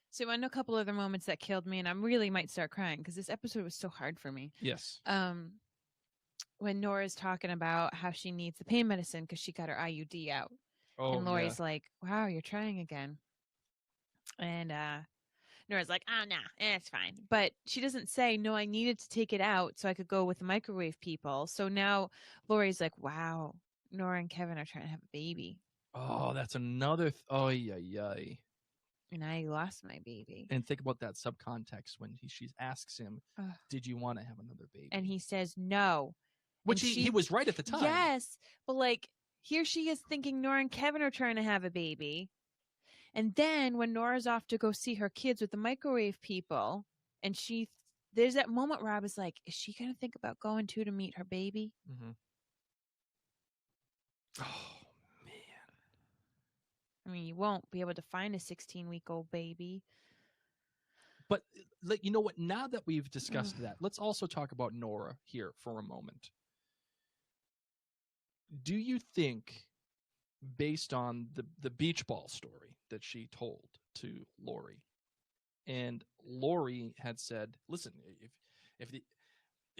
So I know a couple other moments that killed me, and I really might start crying because this episode was so hard for me. Yes. When Nora's talking about how she needs the pain medicine because she got her IUD out. Oh, and Lori's like, wow, you're trying again. And Nora's like, oh, no, it's fine. But she doesn't say, no, I needed to take it out so I could go with the microwave people. So now Lori's like, wow, Nora and Kevin are trying to have a baby. Oh, that's another. Yay. And I lost my baby. And think about that subcontext when she asks him, Ugh. did you want to have another baby? And he says no. Which he was right at the time. Yes. But like, here she is thinking Nora and Kevin are trying to have a baby. And then when Nora's off to go see her kids with the microwave people, and there's that moment where I was like, is she going to think about going to meet her baby? Mm-hmm. Oh, man. I mean, you won't be able to find a 16-week-old baby. But you know what? Now that we've discussed that, let's also talk about Nora here for a moment. Do you think, based on the beach ball story that she told to Lori, and Lori had said, listen, if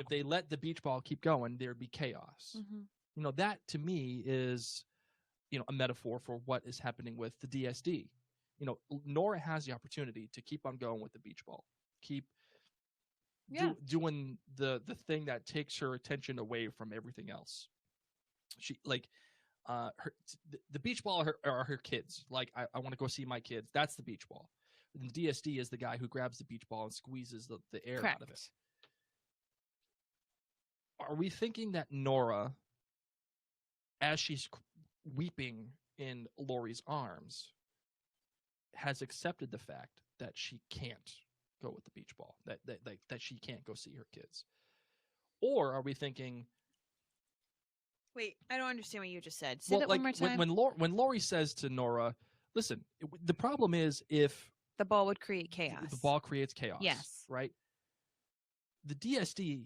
they let the beach ball keep going, there'd be chaos. Mm-hmm. You know, that to me is, you know, a metaphor for what is happening with the DSD. You know, Nora has the opportunity to keep on going with the beach ball, keep doing the thing that takes her attention away from everything else. She the beach ball are her kids. Like, I want to go see my kids. That's the beach ball. And the DSD is the guy who grabs the beach ball and squeezes the air Correct. out of it. Are we thinking that Nora, as she's weeping in Lori's arms, has accepted the fact that she can't go with the beach ball, that she can't go see her kids? Or are we thinking... Wait, I don't understand what you just said. Say that one more time. When Lori says to Nora, listen, the problem is if... the ball would create chaos. The ball creates chaos. Yes. Right? The DSD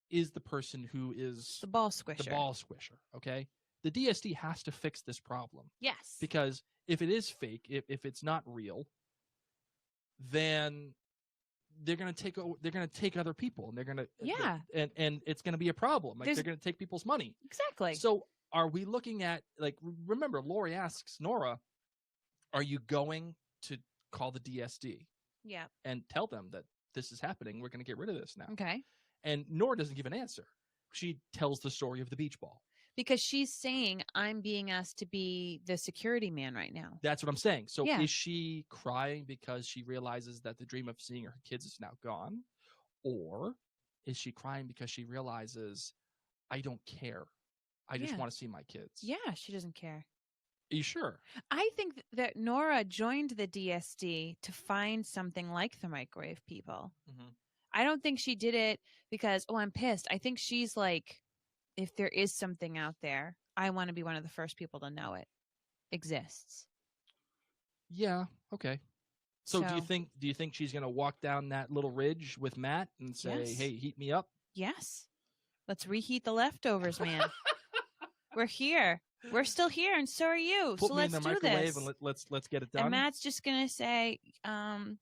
is the person who is... the ball squisher. The ball squisher, okay? The DSD has to fix this problem. Yes. Because if it is fake, if it's not real, then they're going to take other people, and they're going to... Yeah. And it's going to be a problem. Like, they're going to take people's money. Exactly. So are we looking at, like, remember, Lori asks Nora, are you going to call the DSD? Yeah. and tell them that this is happening. We're going to get rid of this now. Okay. And Nora doesn't give an answer. She tells the story of the beach ball. Because she's saying, I'm being asked to be the security man right now. That's what I'm saying. So Yeah. is she crying because she realizes that the dream of seeing her kids is now gone? Or is she crying because she realizes, I don't care. I just Yeah. want to see my kids. Yeah, she doesn't care. Are you sure? I think that Nora joined the DSD to find something like the microwave people. Mm-hmm. I don't think she did it because, oh, I'm pissed. I think she's like, if there is something out there, I want to be one of the first people to know it exists. Yeah. Okay. So do you So- think she's gonna walk down that little ridge with Matt and say, Yes. "Hey, heat me up"? Yes. Let's reheat the leftovers, man. We're here. We're still here, and so are you. Put so me in let's the do microwave this. and let's get it done. And Matt's just gonna say, I'm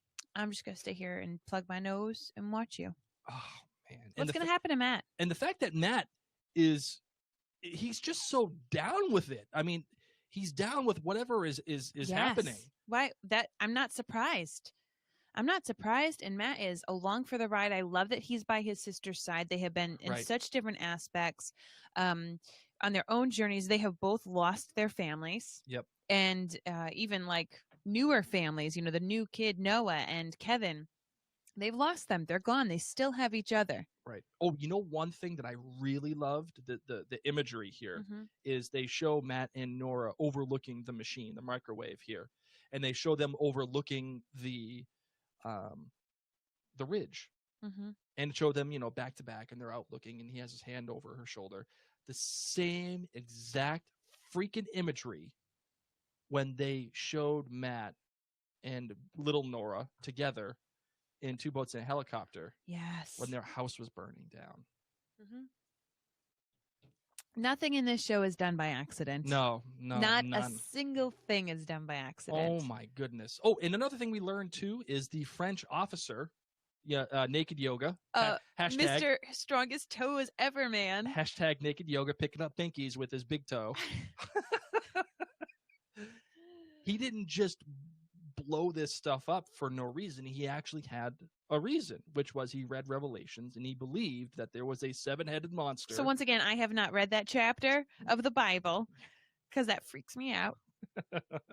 just gonna stay here and plug my nose and watch you. Oh man. What's gonna happen to Matt? And the fact that Matt he's just so down with it. I mean, he's down with whatever is happening. Why that I'm not surprised. I'm not surprised, and Matt is along for the ride. I love that he's by his sister's side. They have been in Right. such different aspects on their own journeys. They have both lost their families. Yep. And even like newer families, the new kid, Noah and Kevin, they've lost them. They're gone. They still have each other. Right. Oh, one thing that I really loved, the imagery here Mhm. is they show Matt and Nora overlooking the machine, the microwave here, and they show them overlooking the ridge, Mhm. and show them, back to back, and they're out looking, and he has his hand over her shoulder. The same exact freaking imagery when they showed Matt and little Nora together in Two Boats and a Helicopter Yes. when their house was burning down. Mhm. Nothing in this show is done by accident. No, Not none. a single thing is done by accident. Oh my goodness. Oh, and another thing we learned too is the French officer, naked yoga. Hashtag Mr. Strongest Toes Ever, man. hashtag naked yoga, picking up pinkies with his big toe. He didn't just blow this stuff up for no reason. He actually had a reason, which was he read Revelations and he believed that there was a 7-headed monster. So once again, I have not read that chapter of the Bible because that freaks me out.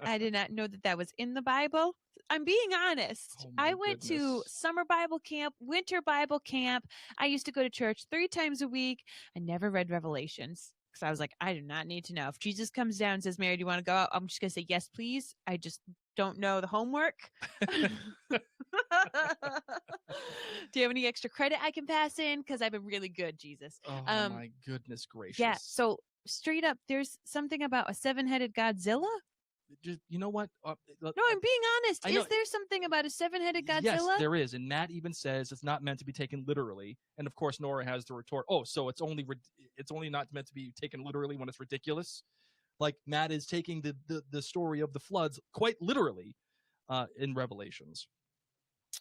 I did not know that was in the Bible. I'm being honest. Oh my I went to goodness. summer Bible camp, winter Bible camp. I used to go to church 3 times a week. I never read Revelations because I was like, I do not need to know. If Jesus comes down and says, Mary, do you want to go out? I'm just going to say, yes, please. I just don't know the homework. Do you have any extra credit I can pass in? Because I've been really good, Jesus. Oh my goodness gracious. Yeah. So straight up, there's something about a 7-headed Godzilla. Just, you know what? No, I'm being honest. I know- Is there something about a 7-headed Godzilla? Yes, there is, and Matt even says it's not meant to be taken literally. And of course, Nora has the retort, "Oh, so it's only not meant to be taken literally when it's ridiculous." Like Matt is taking the story of the floods quite literally in Revelations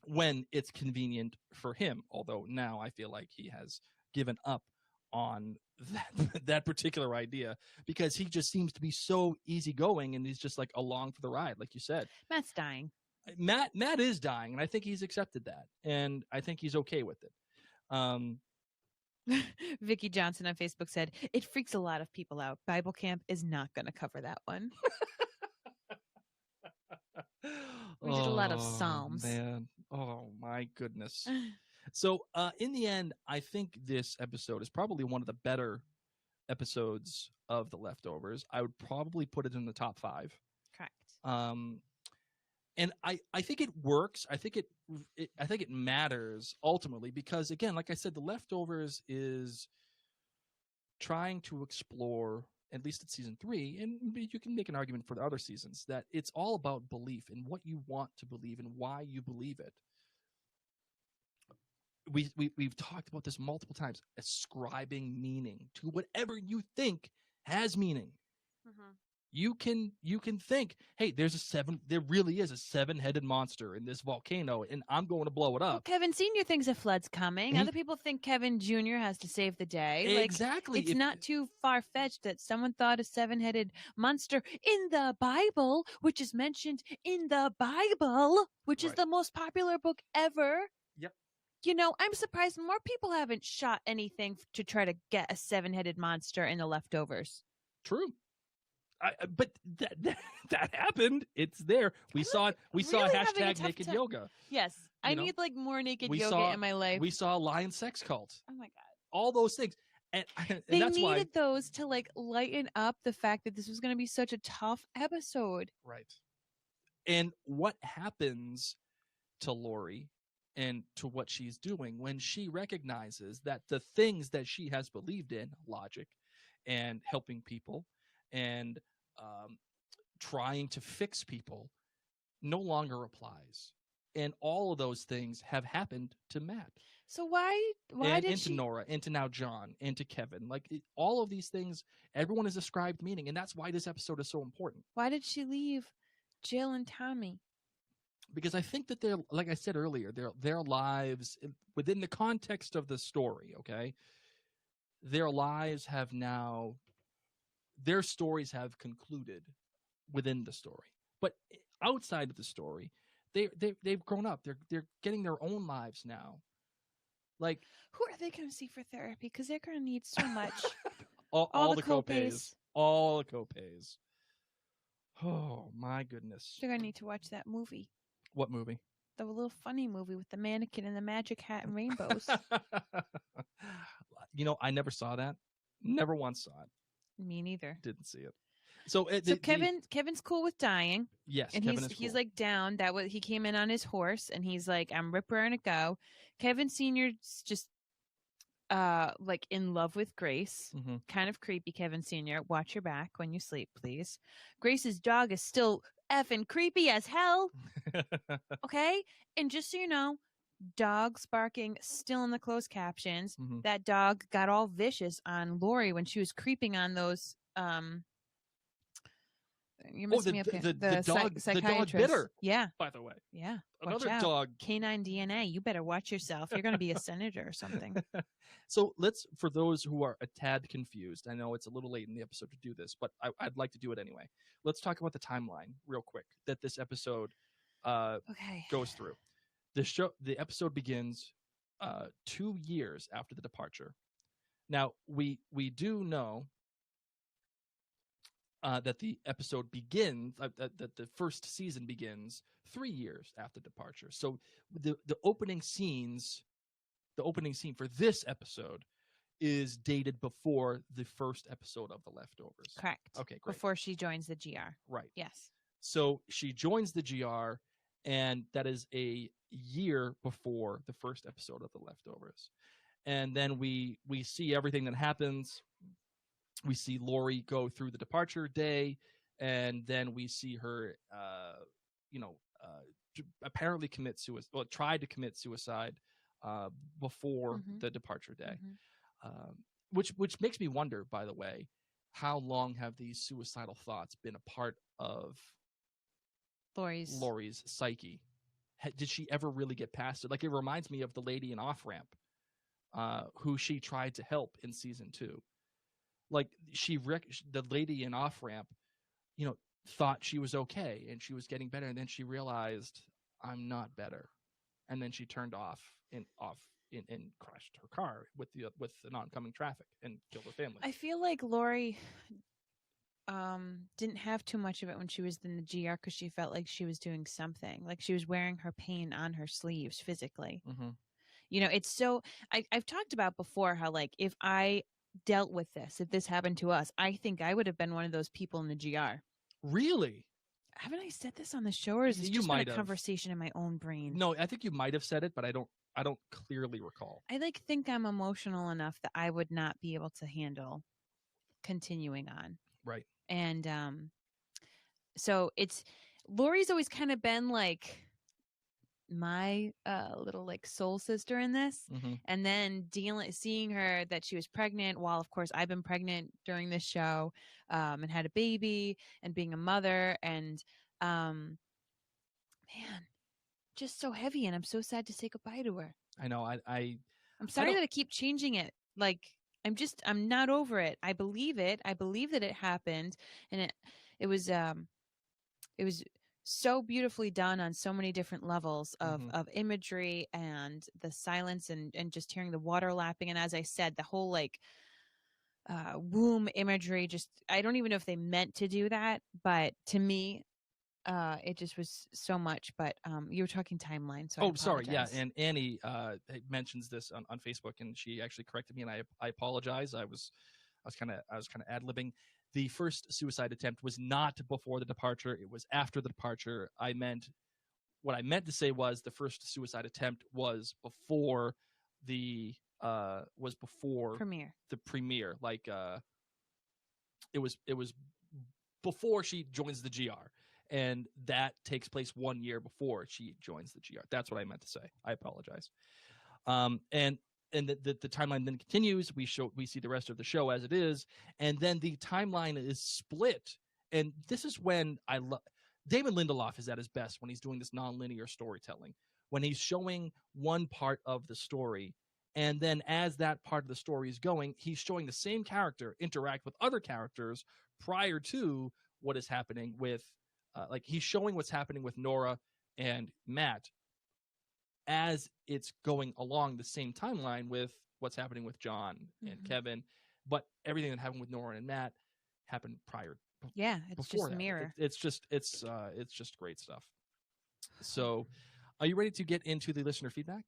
when it's convenient for him. Although now I feel like he has given up on that particular idea because he just seems to be so easygoing and he's just like along for the ride, like you said. Matt's dying. Matt is dying, and I think he's accepted that, and I think he's okay with it. Vicky Johnson on Facebook said, it freaks a lot of people out. Bible camp is not going to cover that one. We did a lot of Psalms. Man. Oh, my goodness. So, in the end, I think this episode is probably one of the better episodes of The Leftovers. I would probably put it in the top 5. Correct. And I think it works. I think it matters ultimately because, again, like I said, The Leftovers is trying to explore, at least at season 3, and you can make an argument for the other seasons, that it's all about belief and what you want to believe and why you believe it. We've talked about this multiple times, ascribing meaning to whatever you think has meaning. Mm-hmm. you can think, hey, there really is a 7-headed monster in this volcano, and I'm going to blow it Well, up. Kevin Sr. thinks a flood's coming. Other people think Kevin Jr. has to save the day. Exactly. Like, it's not too far-fetched that someone thought a 7-headed monster in the Bible, which is mentioned in the Bible, which is the most popular book ever. Yep. You know, I'm surprised more people haven't shot anything to try to get a 7-headed monster in the leftovers. True. But that happened. It's there. We saw it. We saw hashtag naked yoga. Yes. I need like more naked yoga in my life. We saw lion sex cult. Oh my God. All those things. And they that's needed those to like lighten up the fact that this was going to be such a tough episode. Right. And what happens to Lori and to what she's doing when she recognizes that the things that she has believed in, logic and helping people and trying to fix people, no longer applies. And all of those things have happened to Matt. So why and did into she... Nora, into now John, into Kevin. Like all of these things, everyone has ascribed meaning, and that's why this episode is so important. Why did she leave Jill and Tommy? Because I think that they're, like I said earlier, their lives within the context of the story, okay, their lives have now, their stories have concluded within the story. But outside of the story, they've grown up. They're getting their own lives now. Like, who are they going to see for therapy? Because they're going to need so much. all the copays. All the copays. Oh my goodness. They're going to need to watch that movie. What movie? The little funny movie with the mannequin and the magic hat and rainbows. You know, I never saw that. Never once saw it. Me neither. Didn't see it. So Kevin's cool with dying. Yes, and Kevin he's like down. He came in on his horse, and he's like, I'm rip raring to go. Kevin Sr.'s just like in love with Grace. Mm-hmm. Kind of creepy. Kevin Sr., watch your back when you sleep, please. Grace's dog is still effing creepy as hell. Okay, and just so you know, dogs barking still in the closed captions. Mm-hmm. That dog got all vicious on Lori when she was creeping on those you're messing me up here. The dog bit her. Yeah. By the way. Yeah. Another dog. Canine DNA. You better watch yourself. You're going to be a senator or something. So for those who are a tad confused, I know it's a little late in the episode to do this, but I'd like to do it anyway. Let's talk about the timeline real quick that this episode goes through. The episode begins 2 years after the departure. Now, we do know that the episode begins, that the first season begins 3 years after departure. So the opening scene for this episode is dated before the first episode of The Leftovers. Correct. Okay, great. Before she joins the GR. Right. Yes. So she joins the GR, and that is a year before the first episode of The Leftovers. And then we see everything that happens. We see Lori go through the departure day, and then we see her, apparently commit suicide. Well, tried to commit suicide before the departure day, which makes me wonder. By the way, how long have these suicidal thoughts been a part of Lori's psyche? Did she ever really get past it? Like, it reminds me of the lady in Off Ramp, who she tried to help in season 2. Like, the lady in Off Ramp, thought she was okay and she was getting better, and then she realized, I'm not better, and then she turned off and crashed her car with an oncoming traffic and killed her family. I feel like Lori didn't have too much of it when she was in the GR, because she felt like she was doing something, like she was wearing her pain on her sleeves physically. Mm-hmm. It's so I've talked about before how, like, if I dealt with this, if this happened to us, I think I would have been one of those people in the GR. Really? Haven't I said this on the show, or is this just been a conversation in my own brain? No, I think you might have said it, but I don't clearly recall. I think I'm emotional enough that I would not be able to handle continuing on. Right. And so Lori's always kind of been like my little like soul sister in this, and then seeing her that she was pregnant while, of course, I've been pregnant during this show, and had a baby, and being a mother, and man, just so heavy, and I'm so sad to say goodbye to her. I know. I'm sorry that I keep changing it. Like, I'm not over it. I believe it. I believe that it happened, and it was so beautifully done on so many different levels of imagery and the silence and just hearing the water lapping. And as I said, the whole like womb imagery, just, I don't even know if they meant to do that, but to me, it just was so much. But you were talking timeline, so sorry, yeah. And Annie mentions this on Facebook, and she actually corrected me, and I apologize. I was kind of ad-libbing. The first suicide attempt was not before the departure; it was after the departure. What I meant to say was the first suicide attempt was before the premiere. The premiere, like it was before she joins the GR. And that takes place 1 year before she joins the GR. That's what I meant to say. I apologize. And the timeline then continues. We see the rest of the show as it is, and then the timeline is split. And this is when I love David Lindelof is at his best when he's doing this nonlinear storytelling. When he's showing one part of the story, and then as that part of the story is going, he's showing the same character interact with other characters prior to what is happening with. Like he's showing what's happening with Nora and Matt as it's going along the same timeline with what's happening with John and Kevin, but everything that happened with Nora and Matt happened prior. Yeah, it's just a mirror. It's just great stuff. So, are you ready to get into the listener feedback?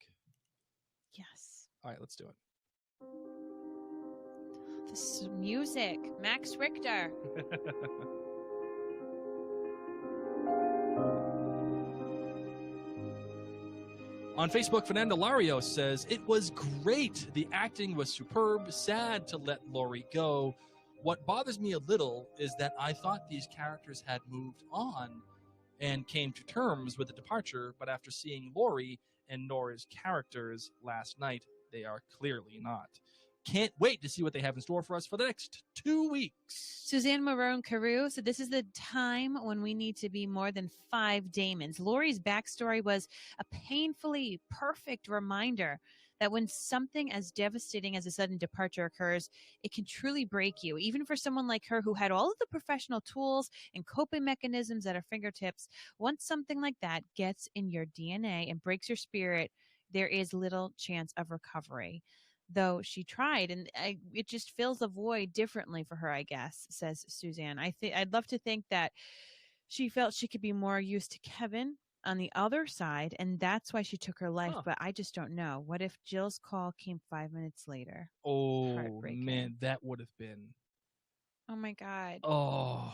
Yes. All right, let's do it. This music, Max Richter. On Facebook, Fernando Lario says, "It was great. The acting was superb. Sad to let Laurie go. What bothers me a little is that I thought these characters had moved on and came to terms with the departure, but after seeing Laurie and Nora's characters last night, they are clearly not. Can't wait to see what they have in store for us for the next 2 weeks." Suzanne Marone Carew said, "This is the time when we need to be more than 5 Damons. Laurie's backstory was a painfully perfect reminder that when something as devastating as a sudden departure occurs, it can truly break you. Even for someone like her who had all of the professional tools and coping mechanisms at her fingertips, once something like that gets in your DNA and breaks your spirit, there is little chance of recovery. Though she tried, and it just fills a void differently for her, I guess," says Suzanne. I'd love to think that she felt she could be more used to Kevin on the other side, and that's why she took her life. But I just don't know. What if Jill's call came 5 minutes later? Oh, man, that would have been... Oh, my God. Oh.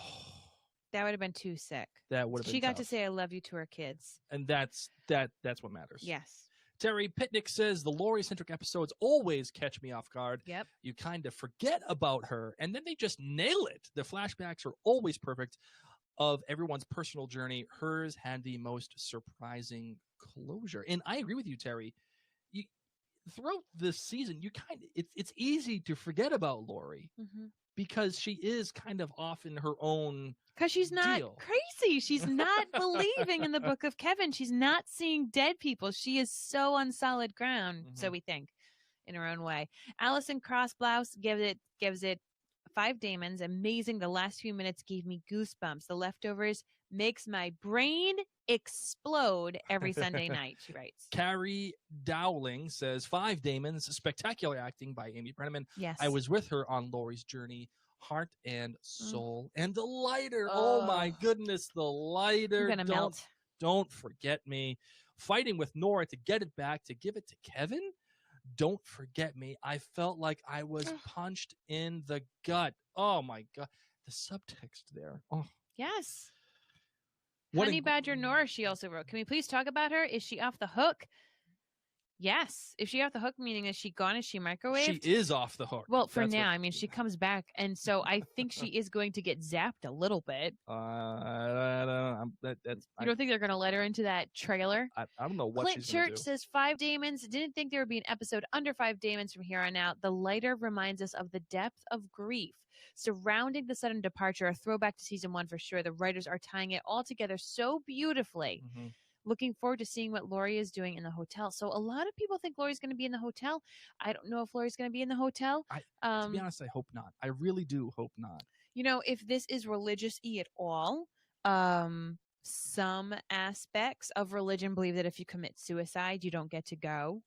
That would have been too sick. That would have been She got tough. to say I love you to her kids. And that's what matters. Yes. Terry Pitnick says, "The Laurie-centric episodes always catch me off guard. Yep. You kind of forget about her, and then they just nail it. The flashbacks are always perfect. Of everyone's personal journey, hers had the most surprising closure." And I agree with you, Terry. Throughout this season, it's easy to forget about Laurie because she is kind of off in her own. Because she's not crazy. She's not believing in the book of Kevin. She's not seeing dead people. She is so on solid ground, so we think, in her own way. Allison Crossblouse gives it 5 Damons. Amazing. The last few minutes gave me goosebumps. The Leftovers makes my brain explode every Sunday night, she writes. Carrie Dowling says, 5 Damons. Spectacular acting by Amy Brenneman. Yes. I was with her on Laurie's journey. Heart and soul. And the lighter. Oh my goodness, the lighter. I'm gonna melt. Don't forget me. Fighting with Nora to get it back, to give it to Kevin. Don't forget me. I felt like I was punched in the gut. Oh my God. The subtext there. Oh. Yes. Honey Badger Nora, she also wrote. "Can we please talk about her? Is she off the hook? Yes. If she off the hook, meaning is she gone? Is she microwaved? She is off the hook. Well, for now, I mean, she comes back, and so I think she is going to get zapped a little bit. You don't think they're going to let her into that trailer? I don't know what Clint she's going to Church do. says 5 Damons. Didn't think there would be an episode under 5 Damons from here on out. The lighter reminds us of the depth of grief surrounding the sudden departure. A throwback to season 1 for sure. The writers are tying it all together so beautifully. Mm-hmm. Looking forward to seeing what Lori is doing in the hotel. So a lot of people think Lori's going to be in the hotel. I don't know if Lori's going to be in the hotel. To be honest, I hope not. I really do hope not. You know, if this is religious-y at all, some aspects of religion believe that if you commit suicide, you don't get to go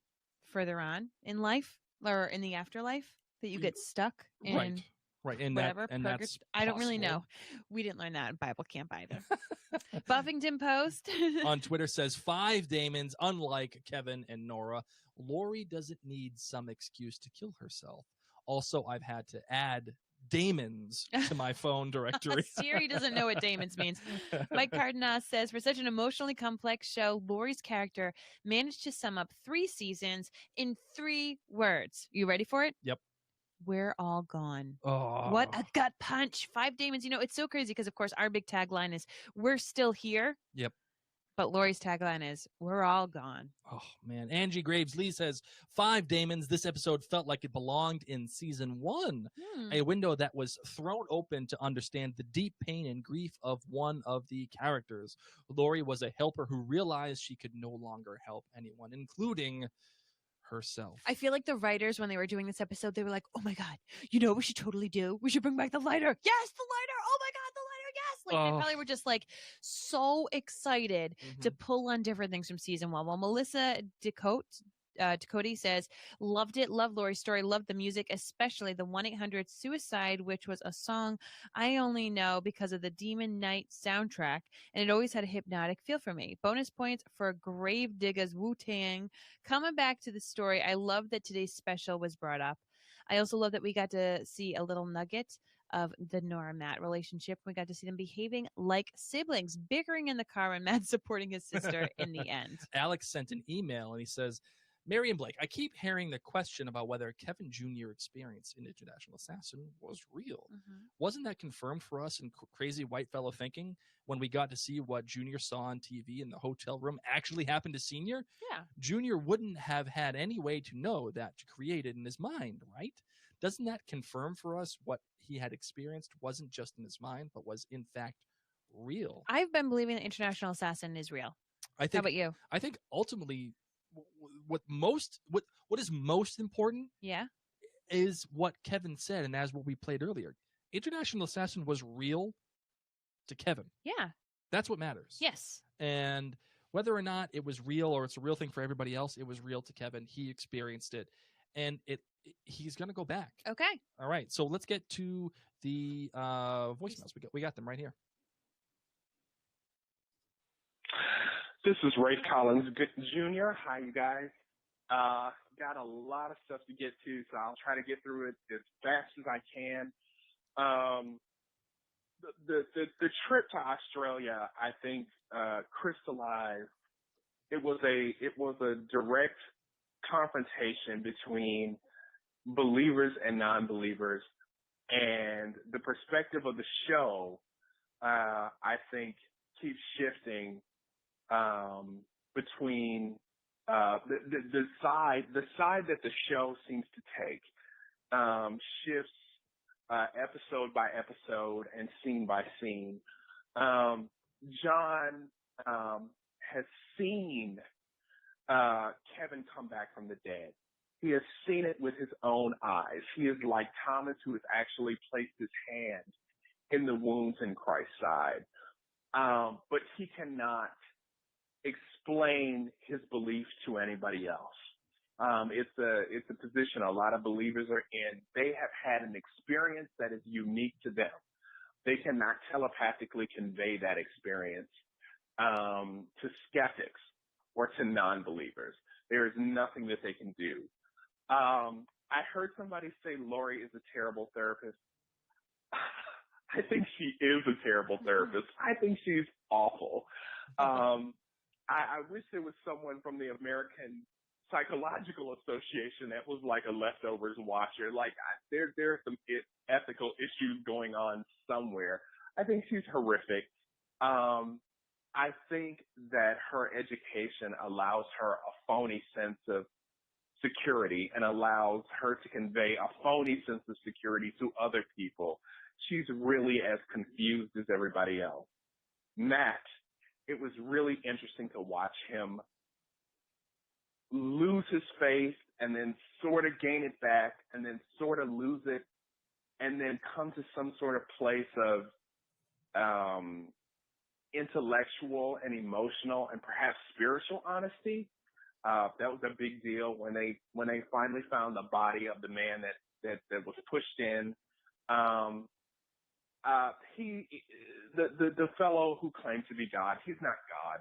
further on in life or in the afterlife, that you get stuck in right. And whatever. that's I don't really possible. know. We didn't learn that in Bible camp either. Buffington Post on Twitter says 5 Damons, unlike Kevin and Nora, Lori doesn't need some excuse to kill herself. Also, I've had to add Damons to my phone directory. Siri doesn't know what Damons means. Mike Cardenas says, for such an emotionally complex show, Lori's character managed to sum up 3 seasons in 3 words. You ready for it? Yep. We're all gone. Oh. What a gut punch. 5 Damons. You know, it's so crazy because, of course, our big tagline is, we're still here. Yep. But Lori's tagline is, we're all gone. Oh, man. Angie Graves Lee says, 5 Damons. This episode felt like it belonged in season 1. A window that was thrown open to understand the deep pain and grief of one of the characters. Lori was a helper who realized she could no longer help anyone, including herself. I feel like the writers, when they were doing this episode, they were like, oh my God, you know what we should totally do? We should bring back the lighter. Yes, the lighter. Oh my God, the lighter. Yes. Like they probably were just like so excited to pull on different things from season 1. Well, Melissa Ducote says, loved it, loved Lori's story, loved the music, especially the 1-800 Suicide, which was a song I only know because of the Demon Night soundtrack, and it always had a hypnotic feel for me. Bonus points for Grave Digger's Wu-Tang. Coming back to the story, I love that today's special was brought up. I also love that we got to see a little nugget of the Nora Matt relationship. We got to see them behaving like siblings, bickering in the car, and Matt supporting his sister in the end. Alex sent an email and he says, Mary and Blake, I keep hearing the question about whether Kevin Jr. experience in International Assassin was real. Wasn't that confirmed for us in Crazy White Fellow Thinking when we got to see what Junior saw on TV in the hotel room actually happened to Senior? Yeah. Junior wouldn't have had any way to know that to create it in his mind, right? Doesn't that confirm for us what he had experienced wasn't just in his mind, but was in fact real? I've been believing that International Assassin is real. How about you? I think ultimately what is most important is what Kevin said, and as what we played earlier. International Assassin was real to Kevin. Yeah. That's what matters. Yes. And whether or not it was real or it's a real thing for everybody else, it was real to Kevin. He experienced it. And he's going to go back. Okay. All right. So let's get to the voicemails. We got them right here. This is Rafe Collins Jr. Hi, you guys. Got a lot of stuff to get to, so I'll try to get through it as fast as I can. The trip to Australia, I think, crystallized. It was a direct confrontation between believers and non-believers, and the perspective of the show, I think, keeps shifting between the side that the show seems to take shifts episode by episode and scene by scene. John has seen Kevin come back from the dead. He has seen it with his own eyes. He is like Thomas, who has actually placed his hand in the wounds in Christ's side. But he cannot explain his beliefs to anybody else. It's a position a lot of believers are in. They have had an experience that is unique to them. They cannot telepathically convey that experience to skeptics or to non-believers. There is nothing that they can do. I heard somebody say Lori is a terrible therapist. I think she is a terrible therapist. I think she's awful. I wish there was someone from the American psychological association that was like a leftovers watcher. Like there are some ethical issues going on somewhere. I think she's horrific. I think that her education allows her a phony sense of security and allows her to convey a phony sense of security to other people. She's really as confused as everybody else. Matt, it was really interesting to watch him lose his faith and then sort of gain it back and then sort of lose it and then come to some sort of place of intellectual and emotional and perhaps spiritual honesty. That was a big deal when they finally found the body of the man that was pushed in. The fellow who claimed to be God, he's not God,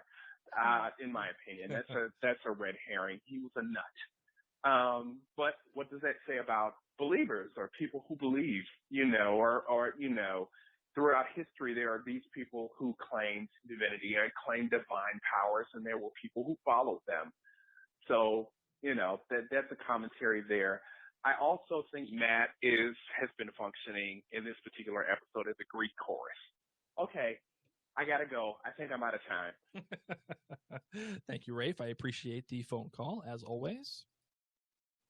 in my opinion. That's a red herring. He was a nut. But what does that say about believers or people who believe? Or throughout history, there are these people who claimed divinity and claimed divine powers, and there were people who followed them. So, that's a commentary there. I also think Matt has been functioning in this particular episode as a Greek chorus. Okay, I gotta go. I think I'm out of time. Thank you, Rafe. I appreciate the phone call, as always.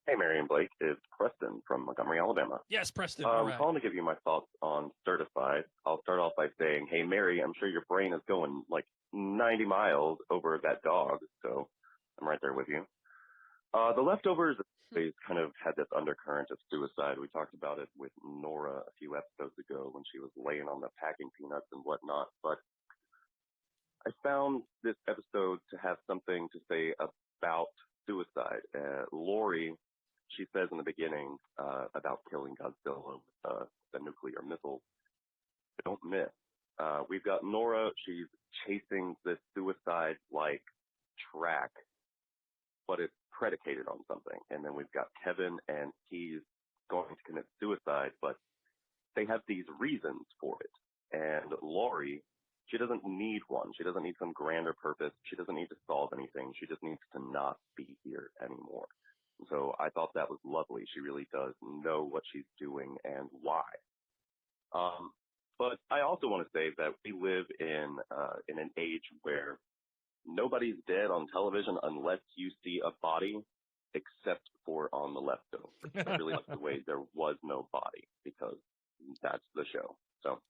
Hey, Mary and Blake, it's Preston from Montgomery, Alabama. Yes, Preston. I'm calling to give you my thoughts on Certified. I'll start off by saying, hey, Mary, I'm sure your brain is going like 90 miles over that dog, so I'm right there with you. The Leftovers always kind of had this undercurrent of suicide. We talked about it with Nora a few episodes ago when she was laying on the packing peanuts and whatnot, but I found this episode to have something to say about suicide. Lori, she says in the beginning about killing Godzilla with the nuclear missile. Don't miss. We've got Nora. She's chasing this suicide-like track, but it's predicated on something. And then we've got Kevin, and he's going to commit suicide, but they have these reasons for it. And Lori, she doesn't need one. She doesn't need some grander purpose. She doesn't need to solve anything. She just needs to not be here anymore. So I thought that was lovely. She really does know what she's doing and why. But I also want to say that we live in an age where nobody's dead on television unless you see a body, except for on The Leftovers. I really like the way there was no body, because that's the show. So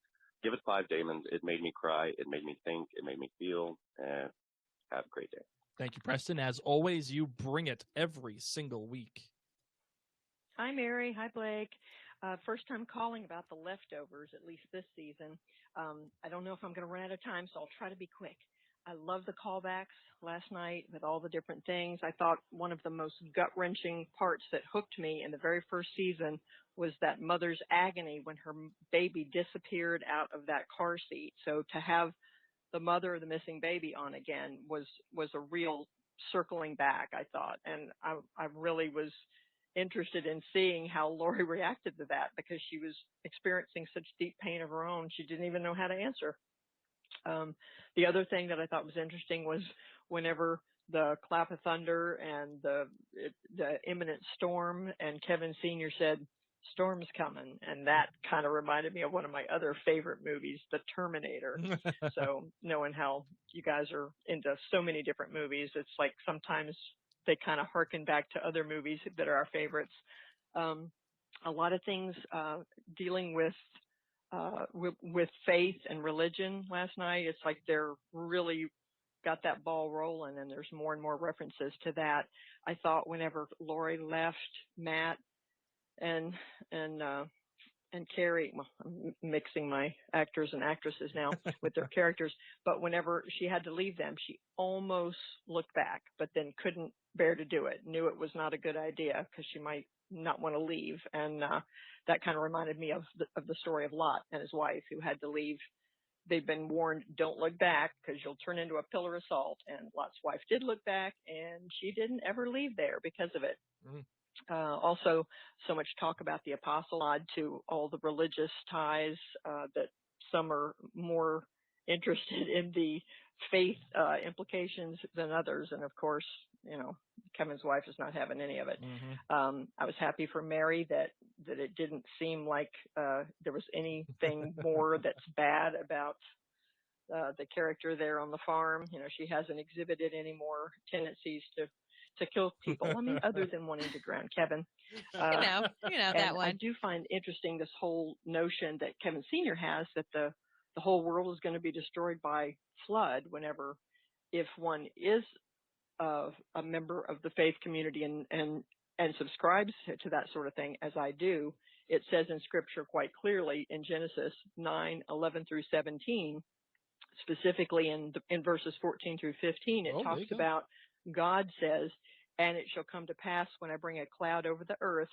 give it 5 Damons. It made me cry. It made me think. It made me feel. And have a great day. Thank you, Preston. As always, you bring it every single week. Hi, Mary. Hi, Blake. First time calling about The Leftovers, at least this season. I don't know if I'm going to run out of time, so I'll try to be quick. I love the callbacks last night with all the different things. I thought one of the most gut-wrenching parts that hooked me in the very first season was that mother's agony when her baby disappeared out of that car seat. So to have the mother of the missing baby on again was a real circling back, I thought. And I really was interested in seeing how Lori reacted to that, because she was experiencing such deep pain of her own. She didn't even know how to answer. The other thing that I thought was interesting was whenever the clap of thunder and the imminent storm, and Kevin Sr. said, "Storm's coming," and that kind of reminded me of one of my other favorite movies, The Terminator. So knowing how you guys are into so many different movies, it's like sometimes they kind of harken back to other movies that are our favorites. A lot of things dealing with faith and religion last night. It's like they're really got that ball rolling, and there's more and more references to that. I thought whenever Lori left Matt and Carrie, well, I'm mixing my actors and actresses now with their characters, but whenever she had to leave them, she almost looked back, but then couldn't bear to do it, knew it was not a good idea because she might not want to leave. And that kind of reminded me of the story of Lot and his wife, who had to leave. They've been warned, don't look back because you'll turn into a pillar of salt. And Lot's wife did look back, and she didn't ever leave there because of it. Also, so much talk about the apostle odd to all the religious ties, that some are more interested in the faith implications than others. And of course, Kevin's wife is not having any of it. I was happy for Mary that it didn't seem like there was anything more that's bad about the character there on the farm. She hasn't exhibited any more tendencies to kill people. I mean, other than wanting to drown Kevin. You know that one. I do find interesting this whole notion that Kevin Sr. has that the whole world is going to be destroyed by flood whenever, if one is a member of the faith community and subscribes to that sort of thing, as I do. It says in Scripture quite clearly in Genesis 9:11 through 17, specifically in verses 14 through 15, it talks about God says, "And it shall come to pass when I bring a cloud over the earth,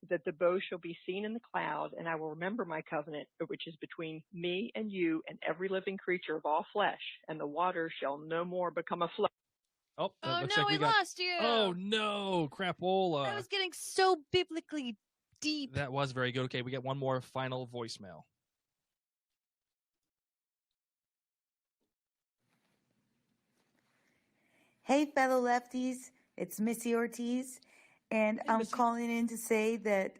that the bow shall be seen in the cloud, and I will remember my covenant, which is between me and you and every living creature of all flesh, and the water shall no more become a flood." Oh, looks no, like we lost you. Oh, no, crapola. I was getting so biblically deep. That was very good. Okay, we got one more final voicemail. Hey, fellow lefties, it's Missy Ortiz, and I'm calling in to say that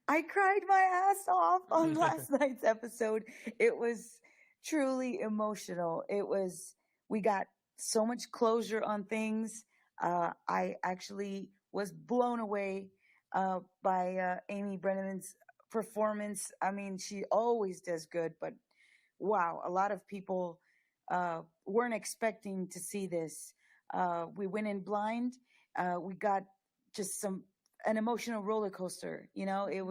I cried my ass off on last night's episode. It was truly emotional. We got so much closure on things. I actually was blown away by Amy Brenneman's performance. I mean, she always does good, but wow, a lot of people weren't expecting to see this. We went in blind. We got just an emotional roller coaster. There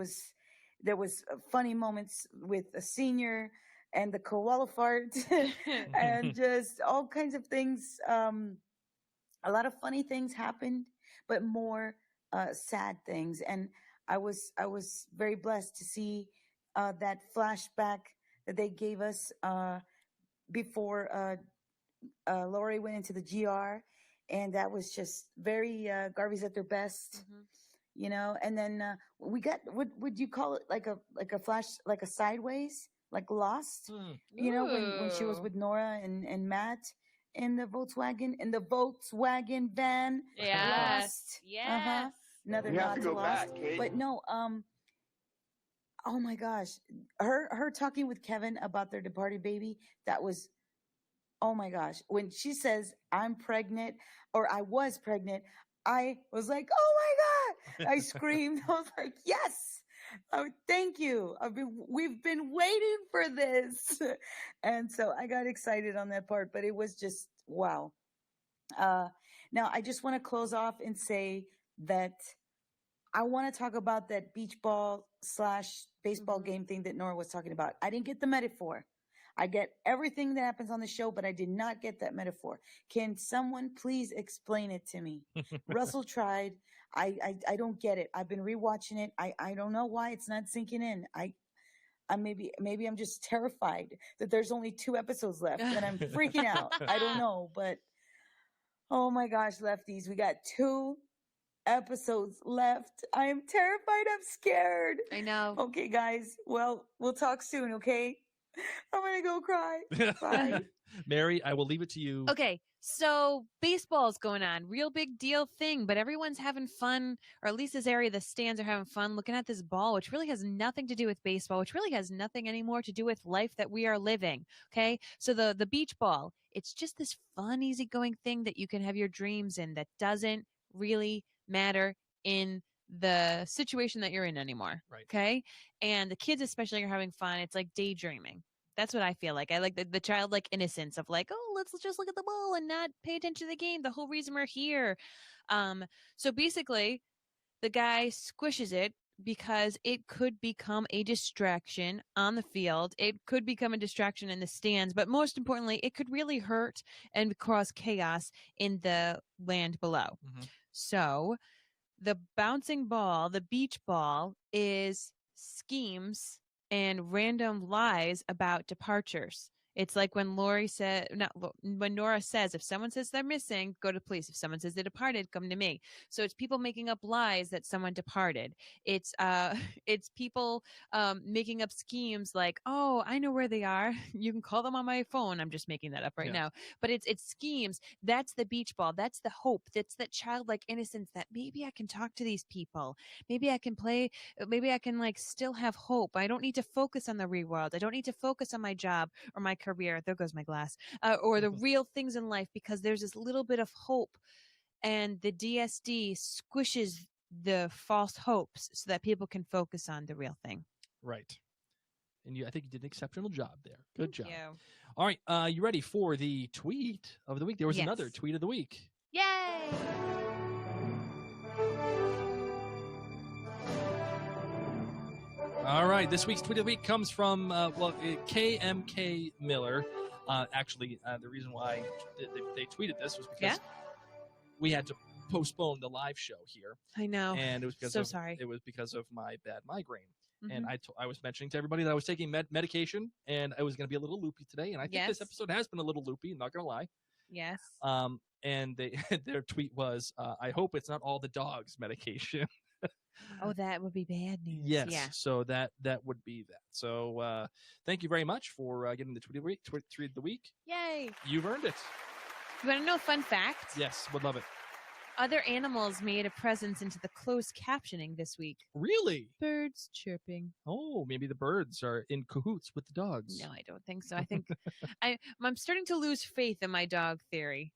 was funny moments with a senior and the koala fart and just all kinds of things. A lot of funny things happened, but more sad things. And I was very blessed to see that flashback that they gave us before Lori went into the GR, and that was just very Garvey's at their best, And then we got would you call it like a flash, like a sideways, like Lost, when she was with Nora and Matt in the Volkswagen van. Yes. Lost. Yes. Another You have nod to to go Lost, back, Kate. but no. Oh my gosh, her talking with Kevin about their departed baby. That was. Oh my gosh. When she says, I'm pregnant, or I was pregnant, I was like, oh my God. I screamed. I was like, yes. Oh, thank you. We've been waiting for this. And so I got excited on that part, but it was just, wow. Now I just want to close off and say that I want to talk about that beach ball / baseball game thing that Nora was talking about. I didn't get the metaphor. I get everything that happens on the show, but I did not get that metaphor. Can someone please explain it to me? Russell tried. I don't get it. I've been rewatching it. I don't know why it's not sinking in. I maybe I'm just terrified that there's only 2 episodes left and I'm freaking out. I don't know, but oh my gosh, lefties, we got 2 episodes left. I am terrified. I'm scared. I know. Okay, guys. Well, we'll talk soon, okay? I'm going to go cry. Bye. Mary, I will leave it to you. Okay, so baseball's going on. Real big deal thing, but everyone's having fun, or at least this area, the stands are having fun looking at this ball, which really has nothing to do with baseball, which really has nothing anymore to do with life that we are living. Okay, so the beach ball, it's just this fun, easygoing thing that you can have your dreams in that doesn't really matter in the situation that you're in anymore. Right. Okay. And the kids especially are having fun. It's like daydreaming. That's what I feel like. I like the childlike innocence of like, oh, let's just look at the ball and not pay attention to the game. The whole reason we're here. So basically the guy squishes it because it could become a distraction on the field. It could become a distraction in the stands, but most importantly, it could really hurt and cause chaos in the land below. So the bouncing ball, the beach ball, is schemes and random lies about departures. It's like when when Nora says, if someone says they're missing, go to police. If someone says they departed, come to me. So it's people making up lies that someone departed. It's it's people making up schemes like, oh, I know where they are. You can call them on my phone. I'm just making that up right now. But it's schemes. That's the beach ball. That's the hope. That's that childlike innocence that maybe I can talk to these people. Maybe I can play. Maybe I can like still have hope. I don't need to focus on the real world. I don't need to focus on my job or my career. There goes my glass. Or the real things in life, because there's this little bit of hope, and the DSD squishes the false hopes so that people can focus on the real thing. Right. And I think you did an exceptional job there. Good job. Thank you. All right. You ready for the tweet of the week? There was another tweet of the week. Yay! All right. This week's tweet of the week comes from KMK Miller. Actually, the reason why they tweeted this was because we had to postpone the live show here. I know. And it was because sorry. It was because of my bad migraine. Mm-hmm. And I was mentioning to everybody that I was taking medication, and I was going to be a little loopy today. And I think this episode has been a little loopy. I'm not going to lie. Yes. And their tweet was, I hope it's not all the dog's medication. Oh, that would be bad news. Yes. Yeah. So that would be that. So thank you very much for getting the tweet of the week. Yay. You've earned it. You want to know a fun fact? Yes, would love it. Other animals made a presence into the closed captioning this week. Really? Birds chirping. Oh, maybe the birds are in cahoots with the dogs. No, I don't think so. I think I'm starting to lose faith in my dog theory.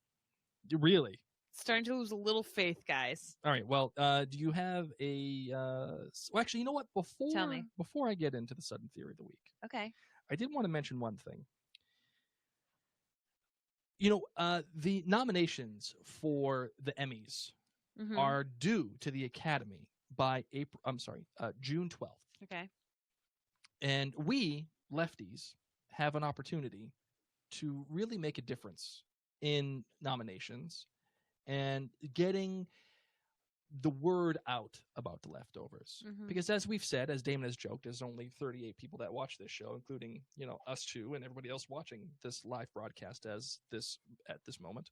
Really? Starting to lose a little faith, guys. All right. Well, do you have a? Well, actually, you know what? Tell me. Before I get into the sudden theory of the week, okay, I did want to mention one thing. You know, the nominations for the Emmys are due to the Academy by June 12th. Okay. And we lefties have an opportunity to really make a difference in nominations and getting the word out about the leftovers. Because as we've said, as Damon has joked, there's only 38 people that watch this show, including, us two and everybody else watching this live broadcast at this moment.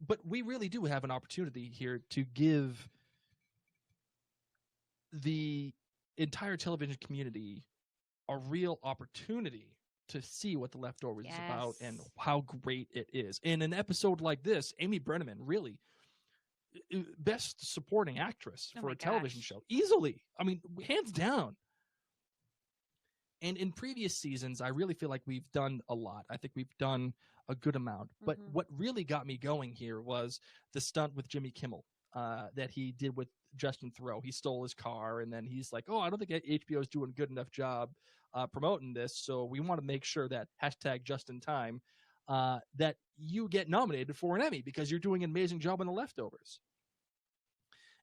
But we really do have an opportunity here to give the entire television community a real opportunity to see what the leftovers is about and how great it is. In an episode like this, Amy Brenneman, really best supporting actress for a television show, easily. I mean, hands down. And in previous seasons, I really feel like we've done a lot. I think we've done a good amount. But what really got me going here was the stunt with Jimmy Kimmel that he did with Justin Theroux. He stole his car, and then he's like, oh, I don't think HBO is doing a good enough job promoting this, so we want to make sure that #JustinTime that you get nominated for an Emmy because you're doing an amazing job on The Leftovers.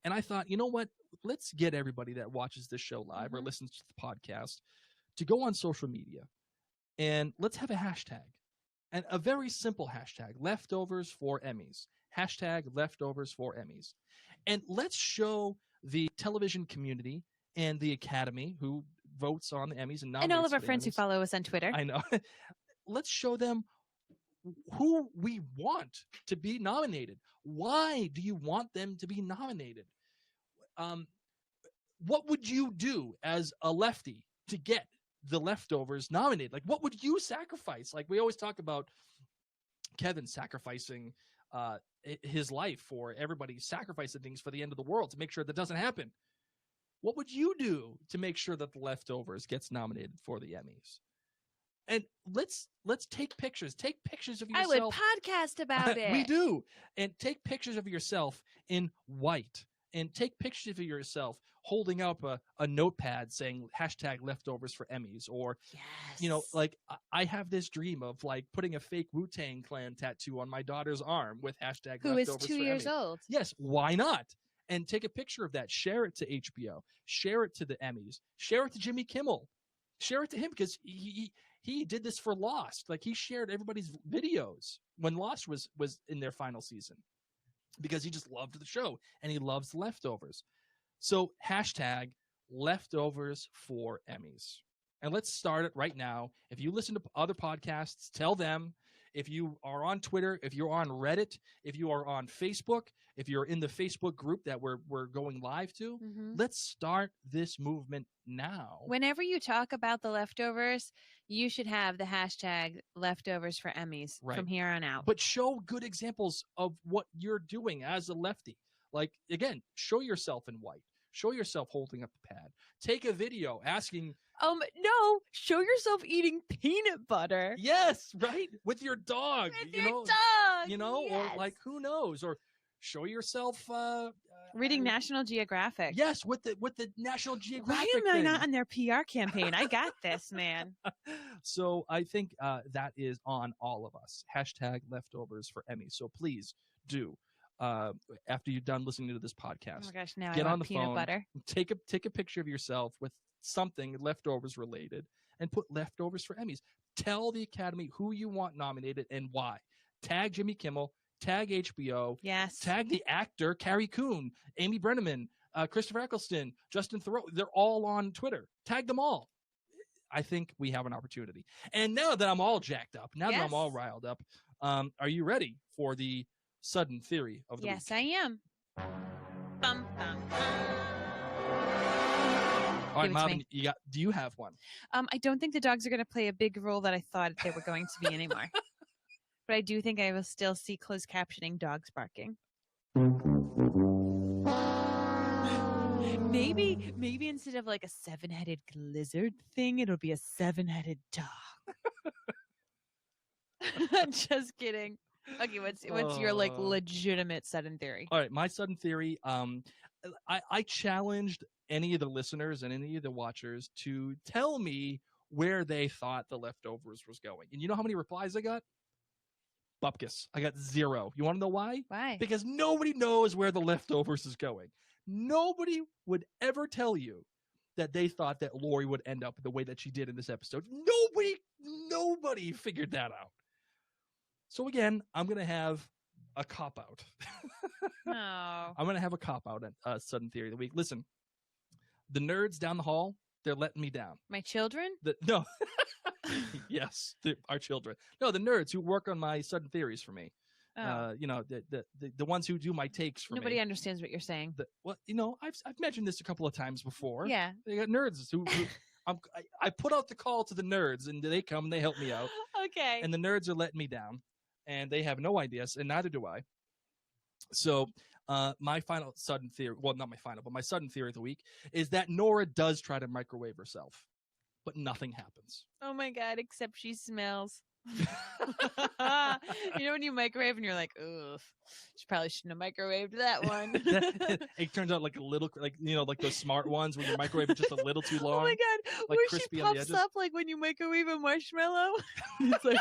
And I thought, you know what? Let's get everybody that watches this show live or listens to the podcast to go on social media, and let's have a hashtag. And a very simple hashtag, leftovers for Emmys. #leftovers for Emmys. And let's show the television community and the Academy, who votes on the Emmys and nominates all of our for the friends who Emmys. follow us on Twitter. I know. Let's show them who we want to be nominated. Why do you want them to be nominated? What would you do as a lefty to get the leftovers nominated? Like, what would you sacrifice? Like, we always talk about Kevin sacrificing his life for everybody, sacrificing things for the end of the world to make sure that doesn't happen. What would you do to make sure that the leftovers gets nominated for the Emmys? And let's take pictures. Take pictures of yourself. I would podcast about it. We do. And take pictures of yourself in white. And take pictures of yourself holding up a notepad saying #leftovers for Emmys. Or, like I have this dream of like putting a fake Wu-Tang Clan tattoo on my daughter's arm with #leftovers who is for 2 years Emmy. old. Yes, why not? And take a picture of that. Share it to HBO. Share it to the Emmys. Share it to Jimmy Kimmel. Share it to him because he did this for Lost. Like, he shared everybody's videos when Lost was in their final season because he just loved the show and he loves the leftovers. So #leftovers for Emmys. And let's start it right now. If you listen to other podcasts, tell them. If you are on Twitter, if you're on Reddit, if you are on Facebook, if you're in the Facebook group that we're going live to, let's start this movement now. Whenever you talk about the leftovers, you should have the hashtag leftovers for Emmys from here on out. But show good examples of what you're doing as a lefty. Like, again, show yourself in white. Show yourself holding up the pad. Take a video asking... No, show yourself eating peanut butter. Yes, right? With your dog. With your dog. You know, yes. or like, who knows? Or show yourself... reading National Geographic. Yes, with the National Geographic Why am I thing. not on their PR campaign? I got this, man. So I think that is on all of us. Hashtag leftovers for Emmy. So please do. After you're done listening to this podcast, Oh my gosh, now get I want on the peanut phone, butter. take a picture of yourself with something leftovers related, and put leftovers for Emmys. Tell the Academy who you want nominated and why. Tag Jimmy Kimmel, tag HBO, yes, tag the actor Carrie Coon, Amy Brenneman, Christopher Eccleston, Justin Theroux. They're all on Twitter. Tag them all. I think we have an opportunity. And now that I'm all jacked up, now that I'm all riled up, are you ready for the sudden theory of the week? Yes, I am. Bum, bum, bum. All right, Give it to Marvin, me. do you have one? I don't think the dogs are going to play a big role that I thought they were going to be anymore. But I do think I will still see closed captioning dogs barking. Maybe instead of like a 7-headed lizard thing, it'll be a 7-headed dog. Just kidding. Okay, what's your like legitimate sudden theory? All right, my sudden theory. I challenged any of the listeners and any of the watchers to tell me where they thought the leftovers was going. And you know how many replies I got? Bupkis. I got 0. You want to know why? Why? Because nobody knows where the leftovers is going. Nobody would ever tell you that they thought that Lori would end up the way that she did in this episode. Nobody figured that out. So again, I'm going to have a cop-out. No. I'm going to have a cop-out at Sudden Theory of the Week. Listen, the nerds down the hall, they're letting me down. My children? No. Yes, our children. No, the nerds who work on my Sudden Theories for me. Oh. The ones who do my takes for me. Nobody understands what you're saying. I've mentioned this a couple of times before. Yeah. They got nerds who I put out the call to the nerds, and they come and they help me out. Okay. And the nerds are letting me down, and they have no ideas, and neither do I. So my final sudden theory, well, not my final, but my sudden theory of the week is that Nora does try to microwave herself, but nothing happens. Oh my God, except she smells. You know when you microwave and you're like, ugh, she probably shouldn't have microwaved that one. It turns out like a little, like those smart ones where you microwave it just a little too long. Oh my God, like where crispy she on the puffs edges. up like when you microwave a marshmallow. It's like,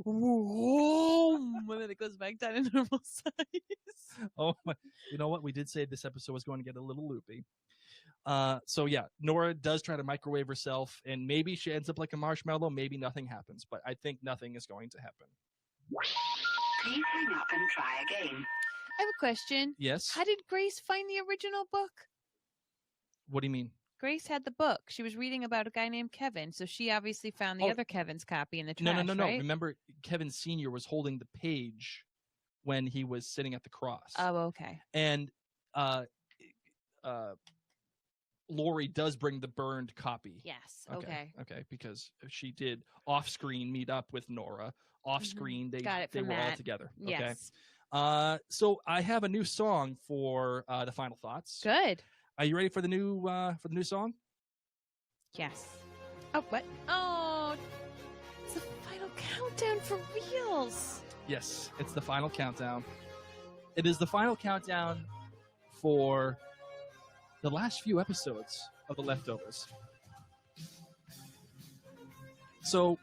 whoa, and then it goes back down to normal size. Oh my! You know what? We did say this episode was going to get a little loopy. So yeah, Nora does try to microwave herself, and maybe she ends up like a marshmallow. Maybe nothing happens, but I think nothing is going to happen. Please hang up and try again. I have a question. Yes. How did Grace find the original book? What do you mean? Grace had the book. She was reading about a guy named Kevin, so she obviously found the other Kevin's copy in the trash. No. Right? Remember, Kevin Sr. was holding the page when he was sitting at the cross. Oh, okay. And Lori does bring the burned copy. Yes. Okay. Okay, because she did off-screen meet up with Nora. Off-screen, they were all together. Okay. Yes. So I have a new song for the final thoughts. Good. Are you ready for the new song? Yes. Oh, what? Oh, it's the final countdown for reals. Yes, it's the final countdown. It is the final countdown for the last few episodes of The Leftovers. So,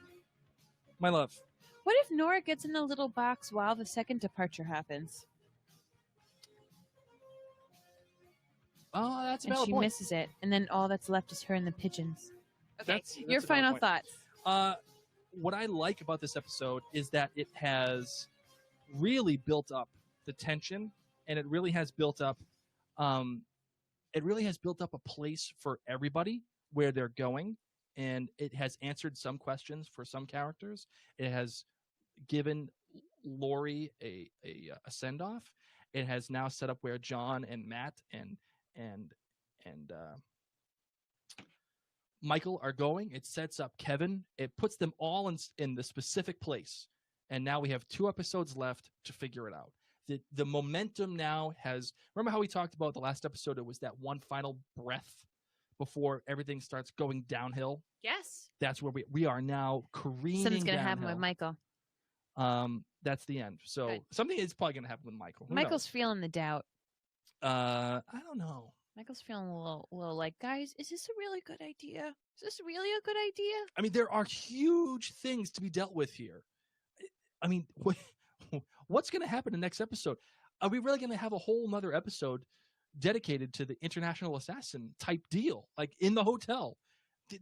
my love. What if Nora gets in a little box while the second departure happens? Oh, that's a and valid she point. misses it, and then all that's left is her and the pigeons. Okay, That's your a valid final point. thoughts. What I like about this episode is that it has really built up the tension, and it really has built up a place for everybody where they're going. and it has answered some questions for some characters. It has given Lori a send off. It has now set up where John and Matt and Michael are going. It sets up Kevin. It puts them all in the specific place. And now we have 2 episodes left to figure it out. The momentum now has. Remember how we talked about the last episode? It was that one final breath before everything starts going downhill. Yes. That's where we are now careening. Something's going to downhill. happen with Michael. That's the end. So Good. something is probably going to happen with Michael. Who Michael's knows? feeling the doubt. I don't know. Michael's feeling a little like, guys, is this a really good idea? Is this really a good idea? I mean, there are huge things to be dealt with here. I mean, what's going to happen in the next episode? Are we really going to have a whole nother episode dedicated to the international assassin type deal, like in the hotel?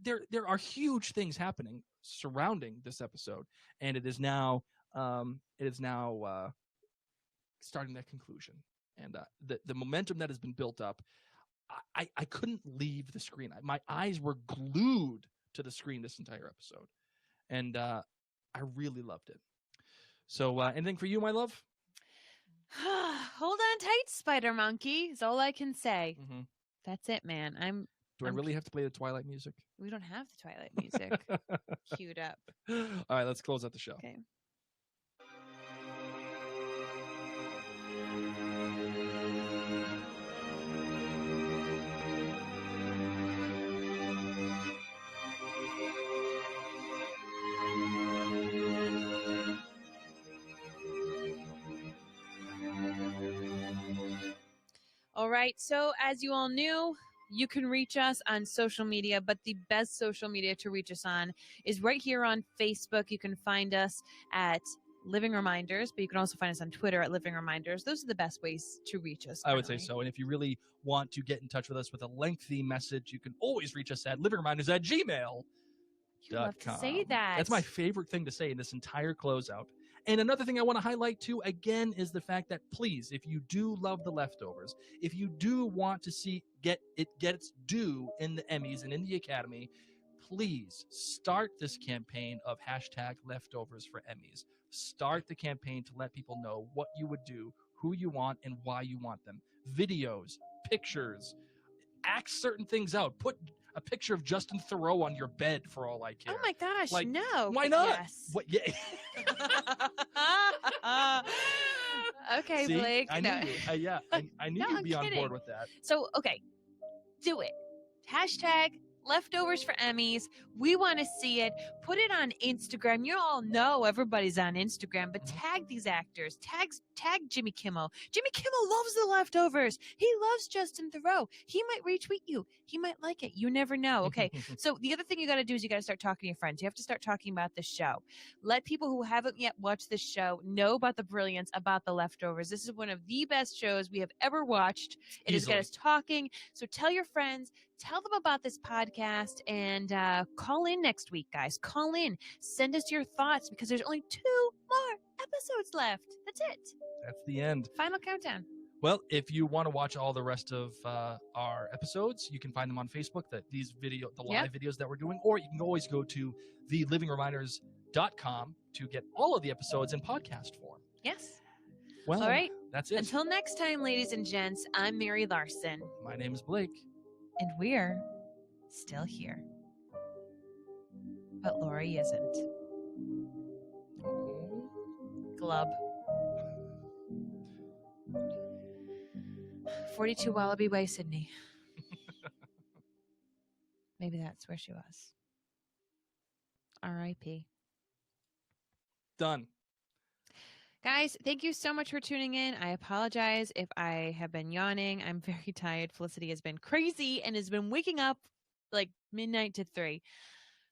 There are huge things happening surrounding this episode, and it is now starting that conclusion. And the momentum that has been built up, I couldn't leave the screen. My eyes were glued to the screen this entire episode, and I really loved it. So anything for you, my love? Hold on tight, Spider Monkey, is all I can say. Mm-hmm. That's it, man. Do I really have to play the Twilight music? We don't have the Twilight music queued up. All right, let's close out the show. Okay. All right, so as you all knew, you can reach us on social media, but the best social media to reach us on is right here on Facebook. You can find us at Living Reminders, but you can also find us on Twitter at Living Reminders. Those are the best ways to reach us. I would say so. And if you really want to get in touch with us with a lengthy message, you can always reach us at livingreminders@gmail.com. You love to say that. That's my favorite thing to say in this entire closeout. And another thing I want to highlight too, again, is the fact that please, if you do love The Leftovers, if you do want to see get its due in the Emmys and in the Academy, please start this campaign of #Leftovers for Emmys. Start the campaign to let people know what you would do, who you want, and why you want them. Videos, pictures, act certain things out. Put a picture of Justin Theroux on your bed for all I care. Oh my gosh, Like, no. Why not? Yes. What? Yeah. Okay, See? Blake. I knew you. Yeah, I knew No, you'd I'm be on kidding. board with that. So, okay, do it. #Leftovers for Emmys. We want to see it. Put it on Instagram. You all know everybody's on Instagram, but tag these actors. Tag Jimmy Kimmel. Jimmy Kimmel loves The Leftovers. He loves Justin Theroux. He might retweet you. He might like it. You never know. Okay. So the other thing you got to do is you got to start talking to your friends. You have to start talking about the show. Let people who haven't yet watched this show know about the brilliance about The Leftovers. This is one of the best shows we have ever watched. It has got Easily. us talking. So tell your friends. Tell them about this podcast and call in next week, guys. Call in. Send us your thoughts because there's only 2 more episodes left. That's it. That's the end. Final countdown. Well, if you want to watch all the rest of our episodes, you can find them on Facebook, the live videos that we're doing, or you can always go to thelivingreminders.com to get all of the episodes in podcast form. Yes. Well, All right. That's it. Until next time, ladies and gents, I'm Mary Larson. My name is Blake. And we're still here. But Lori isn't. Glub. 42 Wallaby Way, Sydney. Maybe that's where she was. R.I.P. Done. Guys, thank you so much for tuning in. I apologize if I have been yawning. I'm very tired. Felicity has been crazy and has been waking up like midnight to 3.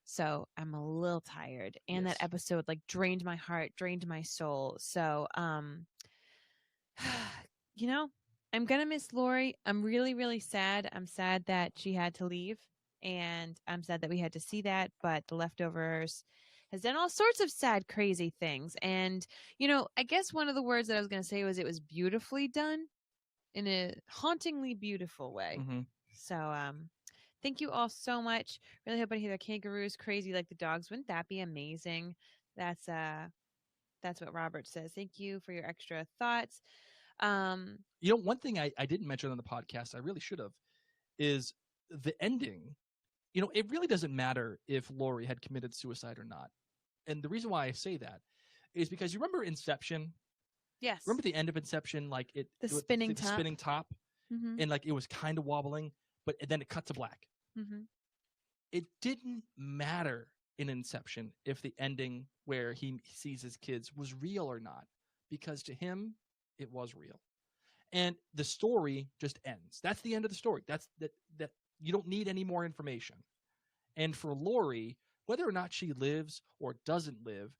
So I'm a little tired. And Yes. that episode like drained my heart, drained my soul. So, you know, I'm going to miss Lori. I'm really, really sad. I'm sad that she had to leave. And I'm sad that we had to see that. But The Leftovers has done all sorts of sad, crazy things. And, you know, I guess one of the words that I was going to say was it was beautifully done in a hauntingly beautiful way. Mm-hmm. So Thank you all so much. Really hope I hear the kangaroos crazy like the dogs. Wouldn't that be amazing? That's what Robert says. Thank you for your extra thoughts. One thing I didn't mention on the podcast, I really should have, is the ending. It really doesn't matter if Lori had committed suicide or not. And the reason why I say that is because you remember Inception? Yes. Remember the end of Inception? Like the spinning top. Spinning top. Mm-hmm. And like it was kind of wobbling, but then it cut to black. Mm-hmm. It didn't matter in Inception if the ending where he sees his kids was real or not, because to him, it was real. And the story just ends. That's the end of the story. That you don't need any more information. And for Lori, whether or not she lives or doesn't live,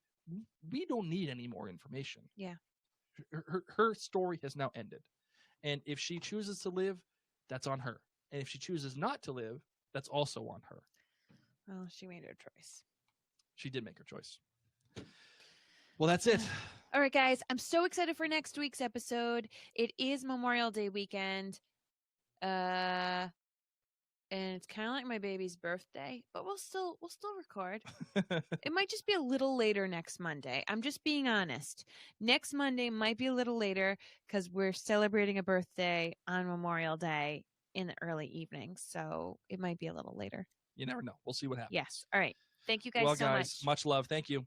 we don't need any more information. Yeah. Her story has now ended. And if she chooses to live, that's on her. And if she chooses not to live, that's also on her. Well, she made her choice. She did make her choice. Well, that's it. All right, guys. I'm so excited for next week's episode. It is Memorial Day weekend. And it's kind of like my baby's birthday, but we'll still record. It might just be a little later next Monday. I'm just being honest. Next Monday might be a little later because we're celebrating a birthday on Memorial Day in the early evening, so it might be a little later. You never know. We'll see what happens. Yes. All right. Thank you guys so much. Much love. Thank you.